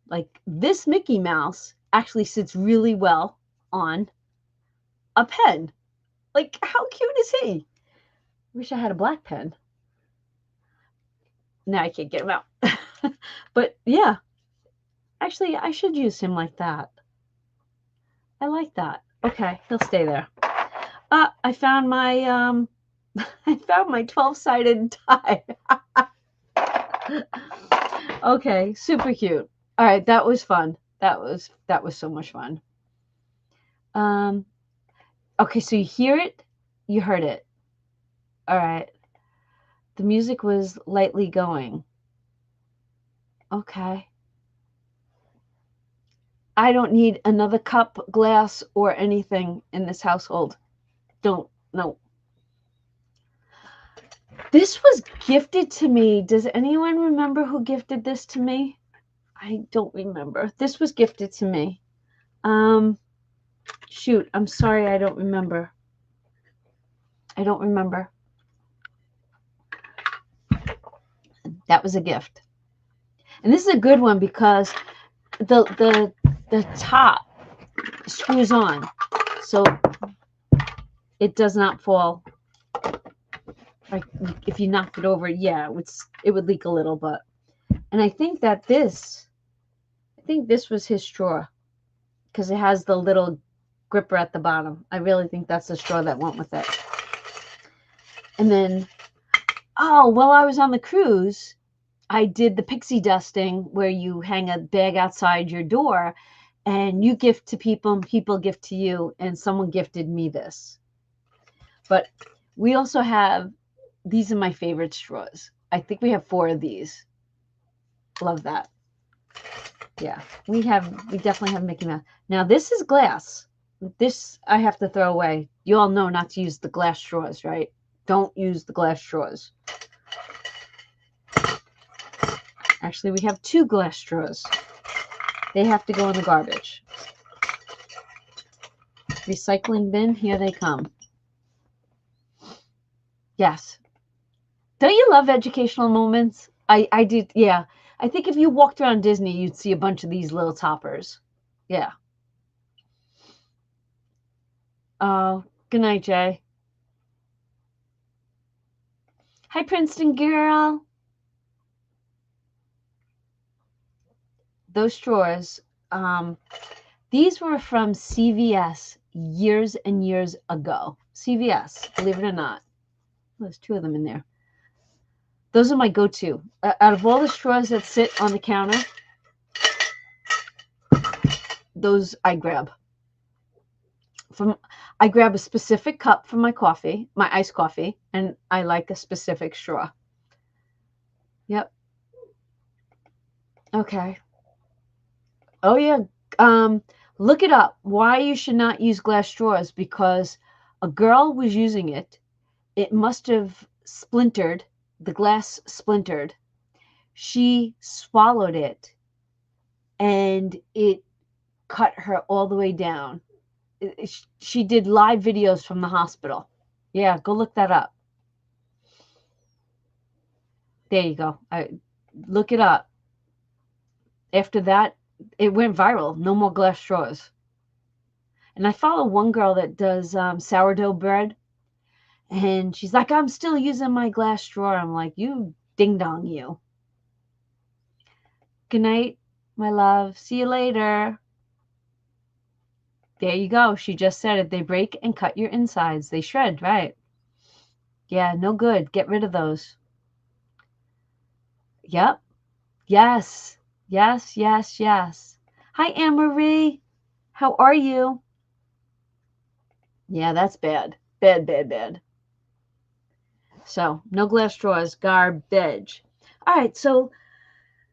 like this Mickey Mouse actually sits really well on a pen. Like, how cute is he? Wish I had a black pen. Now I can't get him out. But yeah, actually, I should use him like that. I like that. Okay, he'll stay there. I found my I found my 12-sided die. Okay, super cute. All right, that was fun. That was so much fun. Okay, so you hear it, you heard it. All right. The music was lightly going. Okay. I don't need another cup, glass, or anything in this household. Don't, no. This was gifted to me. Does anyone remember who gifted this to me? I don't remember. This was gifted to me. Shoot, I'm sorry, I don't remember. I don't remember. That was a gift. And this is a good one because the top screws on, so it does not fall. Like if you knocked it over, yeah, it would leak a little, but. And I think that this was his straw because it has the little gripper at the bottom. I really think that's the straw that went with it. And then, oh, while I was on the cruise, I did the pixie dusting where you hang a bag outside your door and you gift to people and people gift to you, and someone gifted me this. But we also have, these are my favorite straws. I think we have 4 of these. Love that. Yeah, we definitely have Mickey Mouse. Now this is glass. This I have to throw away. You all know not to use the glass straws, right? Don't use the glass straws. Actually, we have 2 glass straws. They have to go in the garbage. Recycling bin, here they come. Yes. Don't you love educational moments? I did, yeah. I think if you walked around Disney, you'd see a bunch of these little toppers. Yeah. Oh, good night, Jay. Hi, Princeton girl. Those straws, these were from CVS years and years ago. CVS, believe it or not. There's 2 of them in there. Those are my go-to. Out of all the straws that sit on the counter, those I grab. I grab a specific cup for my coffee, my iced coffee, and I like a specific straw. Yep. Okay. Oh yeah. Look it up. Why you should not use glass straws, because a girl was using it. It must have splintered. The glass splintered. She swallowed it and it cut her all the way down. She did live videos from the hospital. Yeah, go look that up. There you go. Look it up. After that, it went viral. No more glass straws. And I follow one girl that does sourdough bread. And she's like, I'm still using my glass straw. I'm like, you ding dong, you. Good night, my love. See you later. There you go. She just said it. They break and cut your insides. They shred, right? Yeah, no good. Get rid of those. Yep. Yes. Yes, yes, yes. Hi, Anne-Marie. How are you? Yeah, that's bad. Bad, bad, bad. So, no glass straws. Garbage. All right, so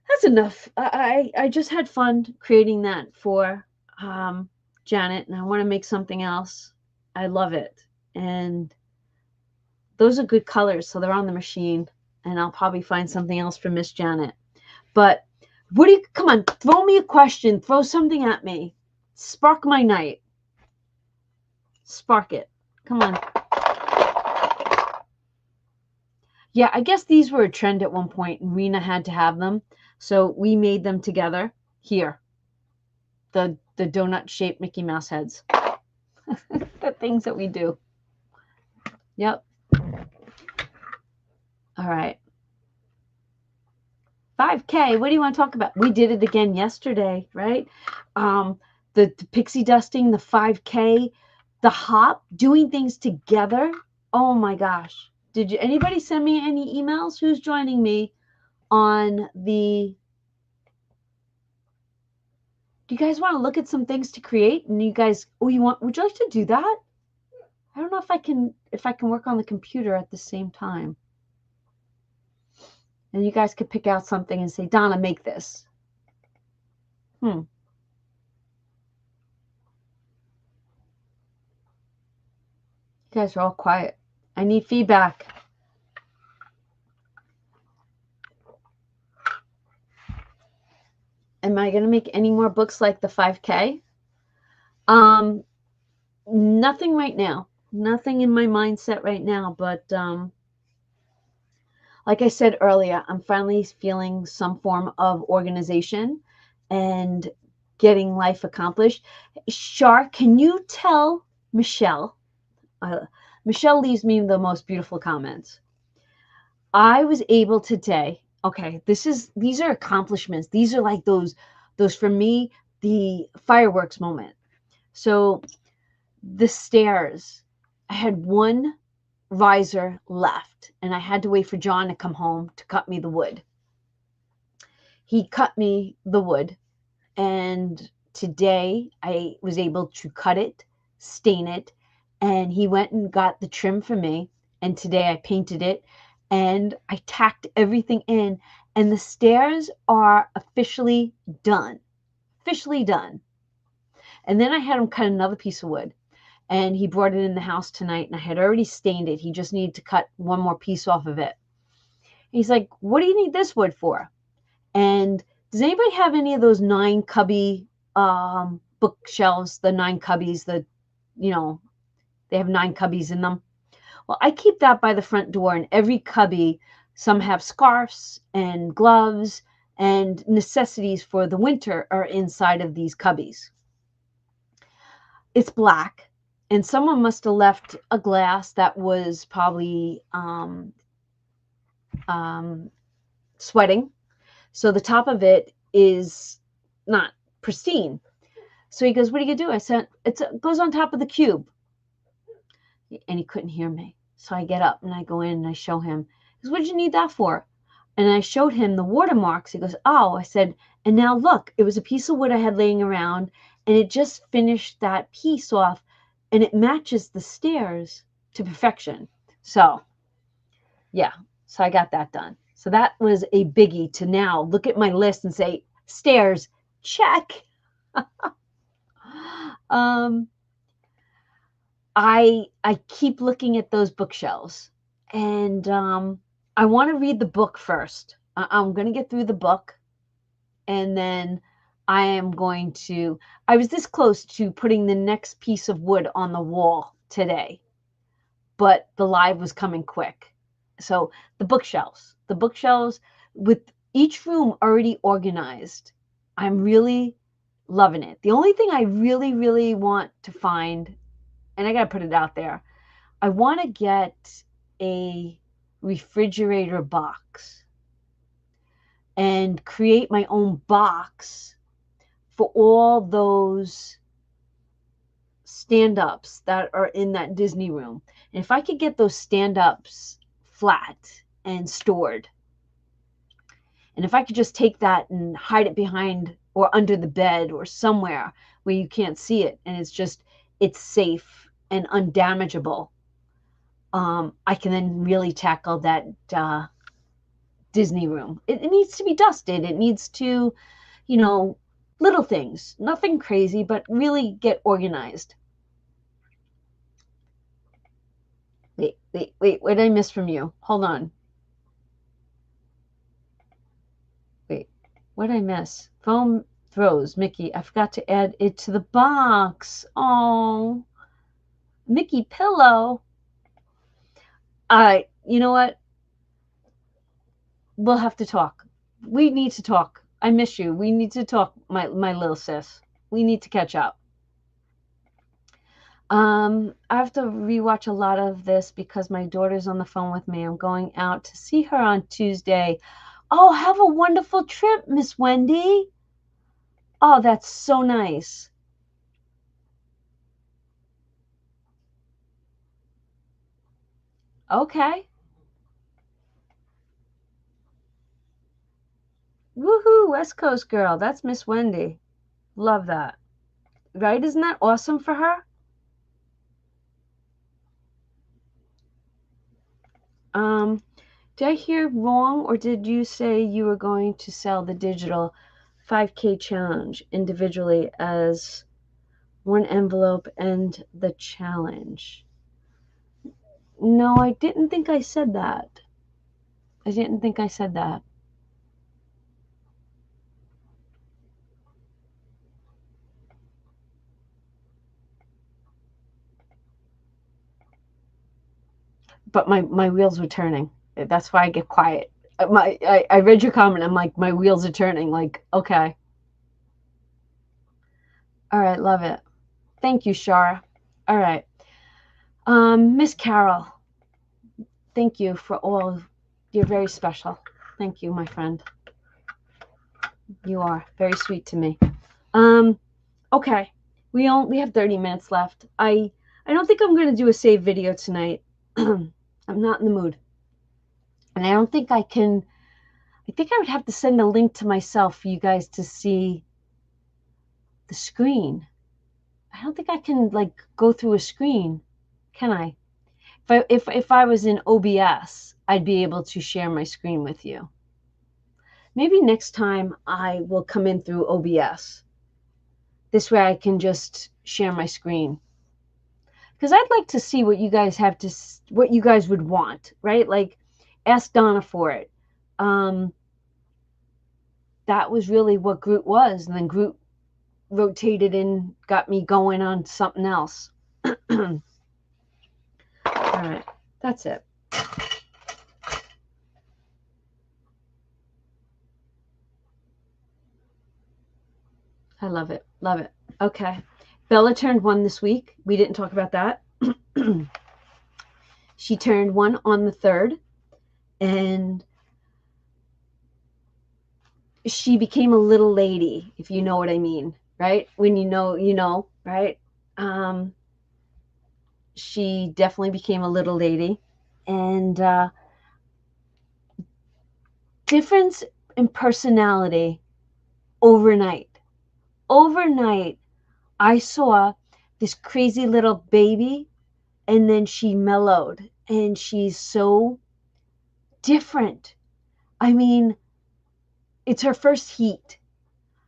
that's enough. I just had fun creating that for Janet, and I want to make something else. I love it. And those are good colors, so they're on the machine, and I'll probably find something else for Miss Janet. But what do you, come on, throw me a question, throw something at me. Spark my night. Spark it. Come on. Yeah, I guess these were a trend at one point, and Rena had to have them. So we made them together here. The donut-shaped Mickey Mouse heads. The things that we do. Yep. All right. 5K, what do you want to talk about? We did it again yesterday, right? The pixie dusting, the 5K, the hop, doing things together. Oh my gosh. Did you anybody send me any emails? Who's joining me on the do you guys want to look at some things to create? And you guys, would you like to do that? I don't know if I can work on the computer at the same time. And you guys could pick out something and say, Donna, make this. You guys are all quiet. I need feedback. Am I going to make any more books like the 5K? Nothing right now. Nothing in my mindset right now. But like I said earlier, I'm finally feeling some form of organization and getting life accomplished. Shar, can you tell Michelle? Michelle leaves me the most beautiful comments. I was able today. Okay, these are accomplishments. These are like those for me, the fireworks moment. So the stairs, I had one riser left, and I had to wait for John to come home to cut me the wood. He cut me the wood, and today I was able to cut it, stain it, and he went and got the trim for me, and today I painted it, and I tacked everything in, and the stairs are officially done. Officially done. And then I had him cut another piece of wood, and he brought it in the house tonight, and I had already stained it. He just needed to cut one more piece off of it. He's like, what do you need this wood for? And does anybody have any of those 9 cubby bookshelves, the 9 cubbies, they have 9 cubbies in them? Well, I keep that by the front door, and every cubby, some have scarves and gloves and necessities for the winter are inside of these cubbies. It's black, and someone must have left a glass that was probably sweating. So the top of it is not pristine. So he goes, what are you going to do? I said, it goes on top of the cube. And he couldn't hear me. So I get up and I go in and I show him. He goes, what did you need that for? And I showed him the watermarks. He goes, oh, I said, and now look, it was a piece of wood I had laying around, and it just finished that piece off, and it matches the stairs to perfection. So, yeah, so I got that done. So that was a biggie to now look at my list and say, stairs, check. I keep looking at those bookshelves, and I want to read the book first. I'm going to get through the book, and then I was this close to putting the next piece of wood on the wall today, but the live was coming quick. So the bookshelves with each room already organized, I'm really loving it. The only thing I really, really want to find, and I got to put it out there, I want to get a refrigerator box and create my own box for all those stand-ups that are in that Disney room. And if I could get those stand-ups flat and stored, and if I could just take that and hide it behind or under the bed or somewhere where you can't see it, and it's safe and undamageable, I can then really tackle that Disney room. It needs to be dusted. It needs to, little things, nothing crazy, but really get organized. Wait, what did I miss from you? Hold on. Wait, what did I miss? Foam throws, Mickey. I forgot to add it to the box. Oh, Mickey pillow. You know what? We'll have to talk. We need to talk. I miss you. We need to talk, my little sis. We need to catch up. I have to rewatch a lot of this because my daughter's on the phone with me. I'm going out to see her on Tuesday. Oh, have a wonderful trip, Miss Wendy. Oh, that's so nice. Okay. Woohoo, West Coast girl. That's Miss Wendy. Love that. Right? Isn't that awesome for her? Did I hear wrong, or did you say you were going to sell the digital 5K challenge individually as one envelope and the challenge? No, I didn't think I said that. I didn't think I said that. But my wheels were turning. That's why I get quiet. I read your comment. I'm like, my wheels are turning. Like, okay. All right, love it. Thank you, Shara. All right. Miss Carol, thank you for all. You're very special. Thank you, my friend. You are very sweet to me. Okay. We only have 30 minutes left. I don't think I'm going to do a save video tonight. I'm not in the mood. And I don't think I can. I think I would have to send a link to myself for you guys to see the screen. I don't think I can like go through a screen, can I? If I was in OBS, I'd be able to share my screen with you. Maybe next time I will come in through OBS. This way I can just share my screen. Because I'd like to see what you guys have to, what you guys would want, right? Like, ask Donna for it. That was really what Groot was, and then Groot rotated and got me going on something else. All right, that's it. I love it. Love it. Okay. Bella turned 1 this week. We didn't talk about that. She turned 1 on the 3rd, and she became a little lady, if you know what I mean, right? When you know, right? She definitely became a little lady. And difference in personality overnight. Overnight, I saw this crazy little baby, and then she mellowed, and she's so different. I mean, it's her first heat.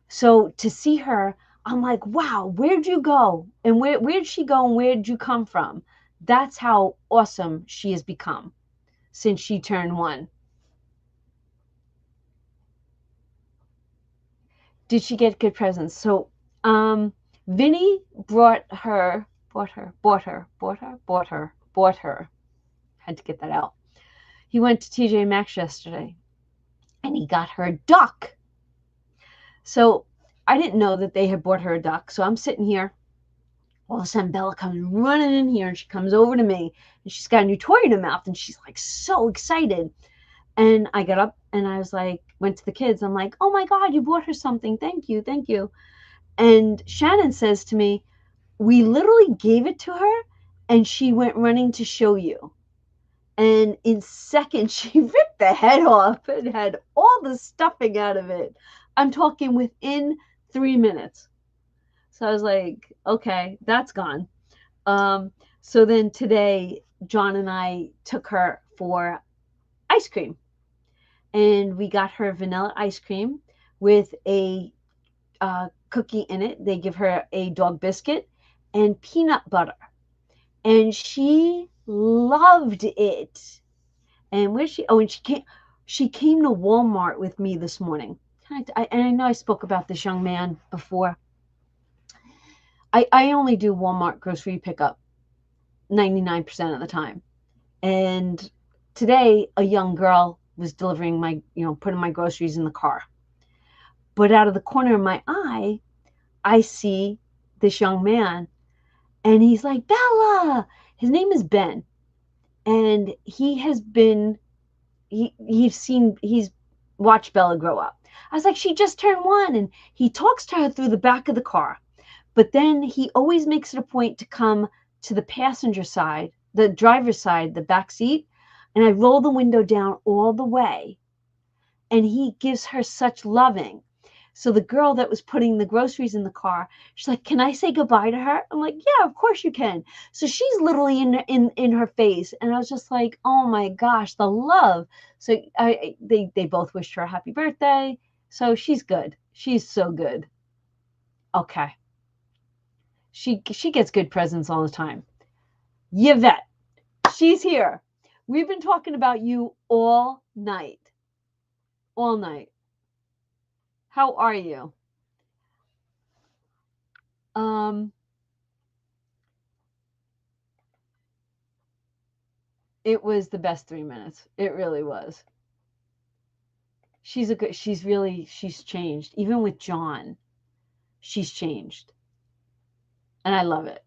So to see her, I'm like, wow, where'd you go? And where'd she go, and where'd you come from? That's how awesome she has become since she turned 1. Did she get good presents? So Vinny bought her. Had to get that out. He went to TJ Maxx yesterday, and he got her a duck. So I didn't know that they had bought her a duck. So I'm sitting here. All of a sudden, Bella comes running in here, and she comes over to me, and she's got a new toy in her mouth, and she's like so excited. And I got up, and I was like, went to the kids. I'm like, oh my God, you bought her something. Thank you. Thank you. And Shannon says to me, we literally gave it to her, and she went running to show you. And in seconds, she ripped the head off and had all the stuffing out of it. I'm talking within 3 minutes. So I was like, okay, that's gone. So then today, John and I took her for ice cream. And we got her vanilla ice cream with a cookie in it. They give her a dog biscuit and peanut butter. And she loved it. And where she? Oh, and she came to Walmart with me this morning. And I know I spoke about this young man before. I only do Walmart grocery pickup 99% of the time. And today, a young girl was delivering my, putting my groceries in the car. But out of the corner of my eye, I see this young man, and he's like, Bella. His name is Ben. And he's watched Bella grow up. I was like, she just turned 1, and he talks to her through the back of the car. But then he always makes it a point to come to the passenger side, the driver's side, the back seat, And I roll the window down all the way, and he gives her such loving. So the girl that was putting the groceries in the car, she's like, "Can I say goodbye to her?" I'm like, "Yeah, of course you can." So she's literally in her face, and I was just like, "Oh my gosh, the love." So they both wished her a happy birthday. So she's good. She's so good. Okay. She gets good presents all the time. Yvette, she's here. We've been talking about you all night. All night. How are you? Um, it was the best 3 minutes. It really was. She's changed. Even with John, she's changed. And I love it.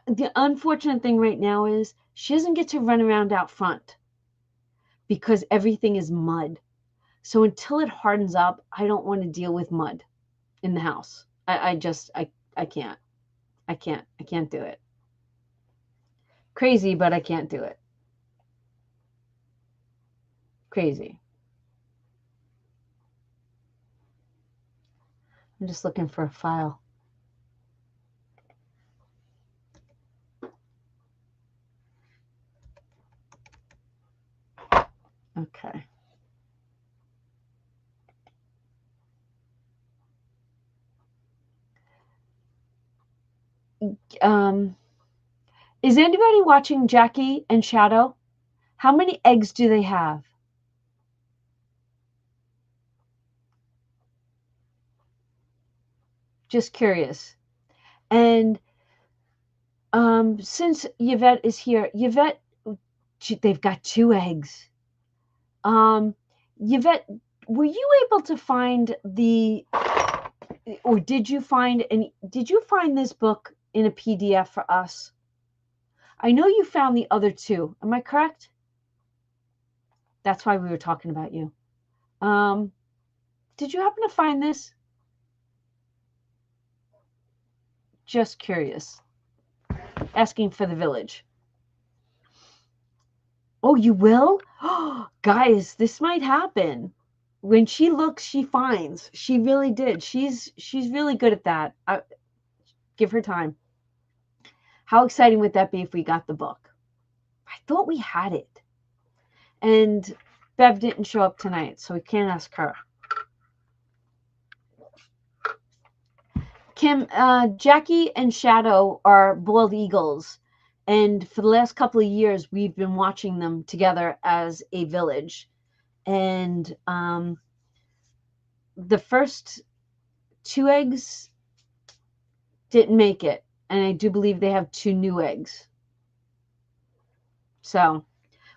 The unfortunate thing right now is she doesn't get to run around out front because everything is mud. So until it hardens up, I don't want to deal with mud in the house. I can't. I can't do it. Crazy, but I can't do it. Crazy. I'm just looking for a file. Okay. Is anybody watching Jackie and Shadow? How many eggs do they have? Just curious. And since Yvette is here, Yvette, they've got 2 eggs. Yvette, were you able to find or did you find this book in a PDF for us? I know you found the other 2. Am I correct? That's why we were talking about you. Did you happen to find this? Just curious. Asking for the village. Oh, you will? Guys, this might happen. When she looks, she finds. She really did. She's really good at that. Give her time. How exciting would that be if we got the book? I thought we had it. And Bev didn't show up tonight, so we can't ask her. Kim, Jackie and Shadow are bald eagles. And for the last couple of years, we've been watching them together as a village. And the first 2 eggs didn't make it. And I do believe they have 2 new eggs. So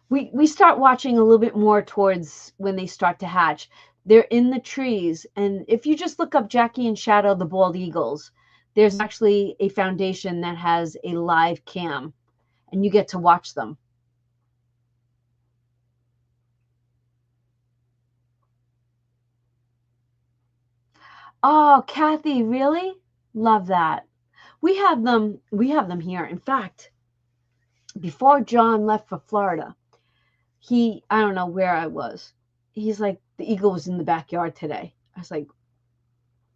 we start watching a little bit more towards when they start to hatch. They're in the trees. And if you just look up Jackie and Shadow, the bald eagles, there's actually a foundation that has a live cam. And you get to watch them. Oh, Kathy, really? Love that. We have them here. In fact, before John left for Florida, I don't know where I was. He's like, the eagle was in the backyard today. I was like,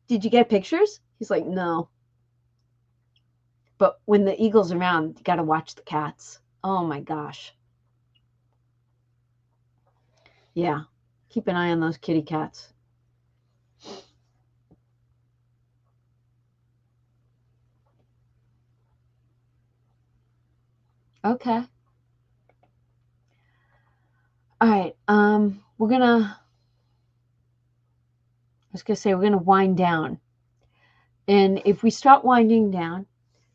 did you get pictures? He's like, no. But when the eagle's around, you got to watch the cats. Oh my gosh. Yeah. Keep an eye on those kitty cats. Okay. All right. We're gonna wind down. And if we start winding down,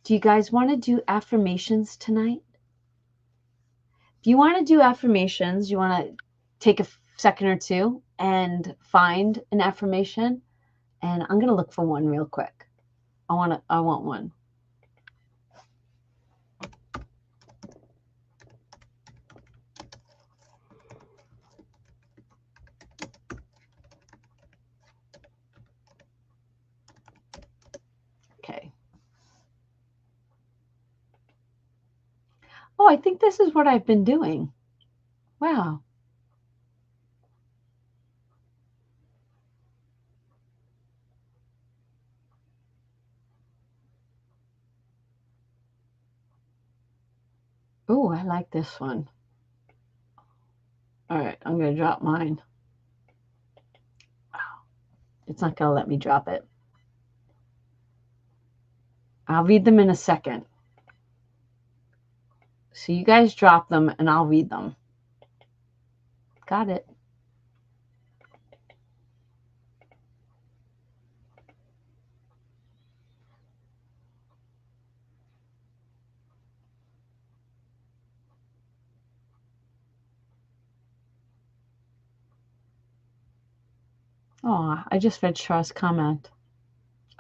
do you guys want to do affirmations tonight? If you want to do affirmations, you want to take a second or two and find an affirmation. And I'm going to look for one real quick. I want one. Okay. Oh, I think this is what I've been doing. Wow. Oh, I like this one. All right, I'm going to drop mine. Wow. It's not going to let me drop it. I'll read them in a second. So you guys drop them and I'll read them. Got it. Oh, I just read Shaw's comment.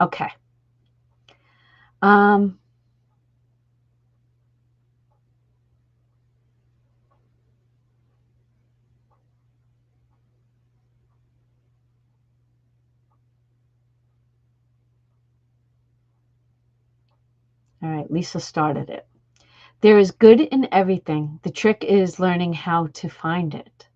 Okay. All right, Lisa started it. There is good in everything. The trick is learning how to find it.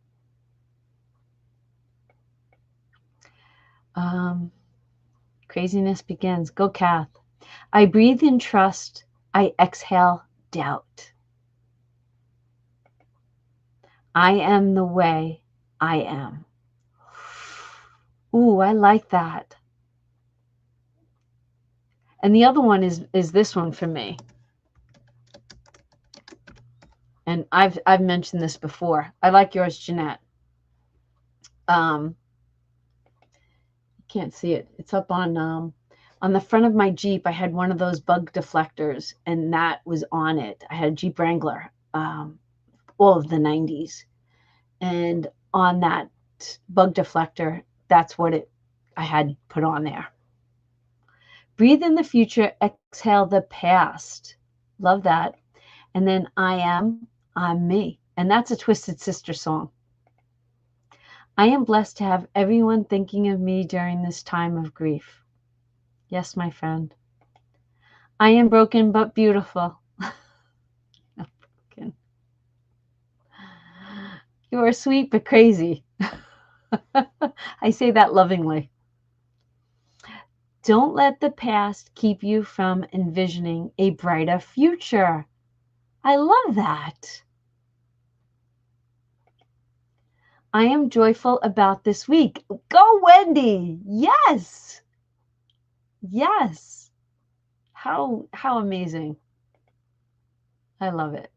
Craziness begins. Go, Kath. I breathe in trust. I exhale doubt. I am the way I am. Ooh, I like that. And the other one is this one for me. And I've mentioned this before. I like yours, Jeanette. Can't see it. It's up on the front of my Jeep. I had one of those bug deflectors, and that was on it. I had a Jeep Wrangler, all of the 90s, and on that bug deflector, that's what I had put on there. Breathe in the future, exhale the past. Love that. And then I'm me. And that's a Twisted Sister song. I am blessed to have everyone thinking of me during this time of grief. Yes, my friend. I am broken but beautiful. Not broken. You are sweet but crazy. I say that lovingly. Don't let the past keep you from envisioning a brighter future. I love that. I am joyful about this week. Go, Wendy. Yes. Yes. How amazing. I love it.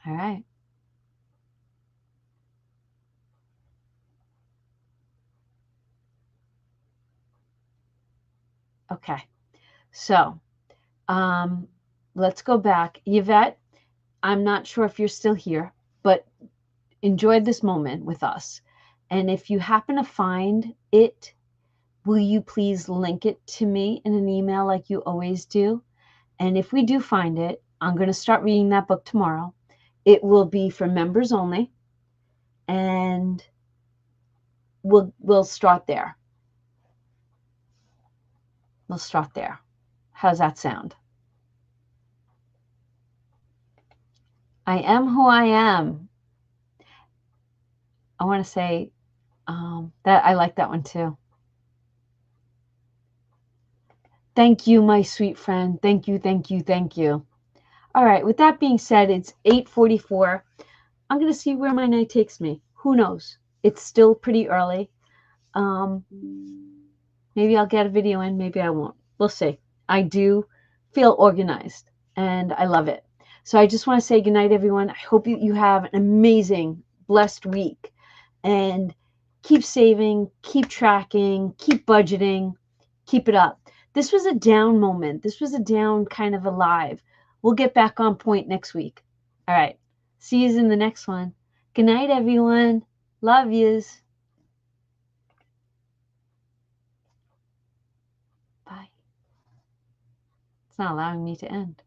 All right. Okay. So, let's go back. Yvette, I'm not sure if you're still here, but enjoy this moment with us. And if you happen to find it, will you please link it to me in an email like you always do? And if we do find it, I'm going to start reading that book tomorrow. It will be for members only, and we'll start there. We'll start there. How's that sound? I am who I am. I want to say that I like that one too. Thank you, my sweet friend. Thank you, thank you, thank you. All right, with that being said, it's 8:44. I'm going to see where my night takes me. Who knows? It's still pretty early. Maybe I'll get a video in, maybe I won't. We'll see. I do feel organized, and I love it. So I just want to say goodnight, everyone. I hope you have an amazing, blessed week. And keep saving, keep tracking, keep budgeting, keep it up. This was a down moment. This was a down kind of a live. We'll get back on point next week. All right. See you in the next one. Good night, everyone. Love yous. Bye. It's not allowing me to end.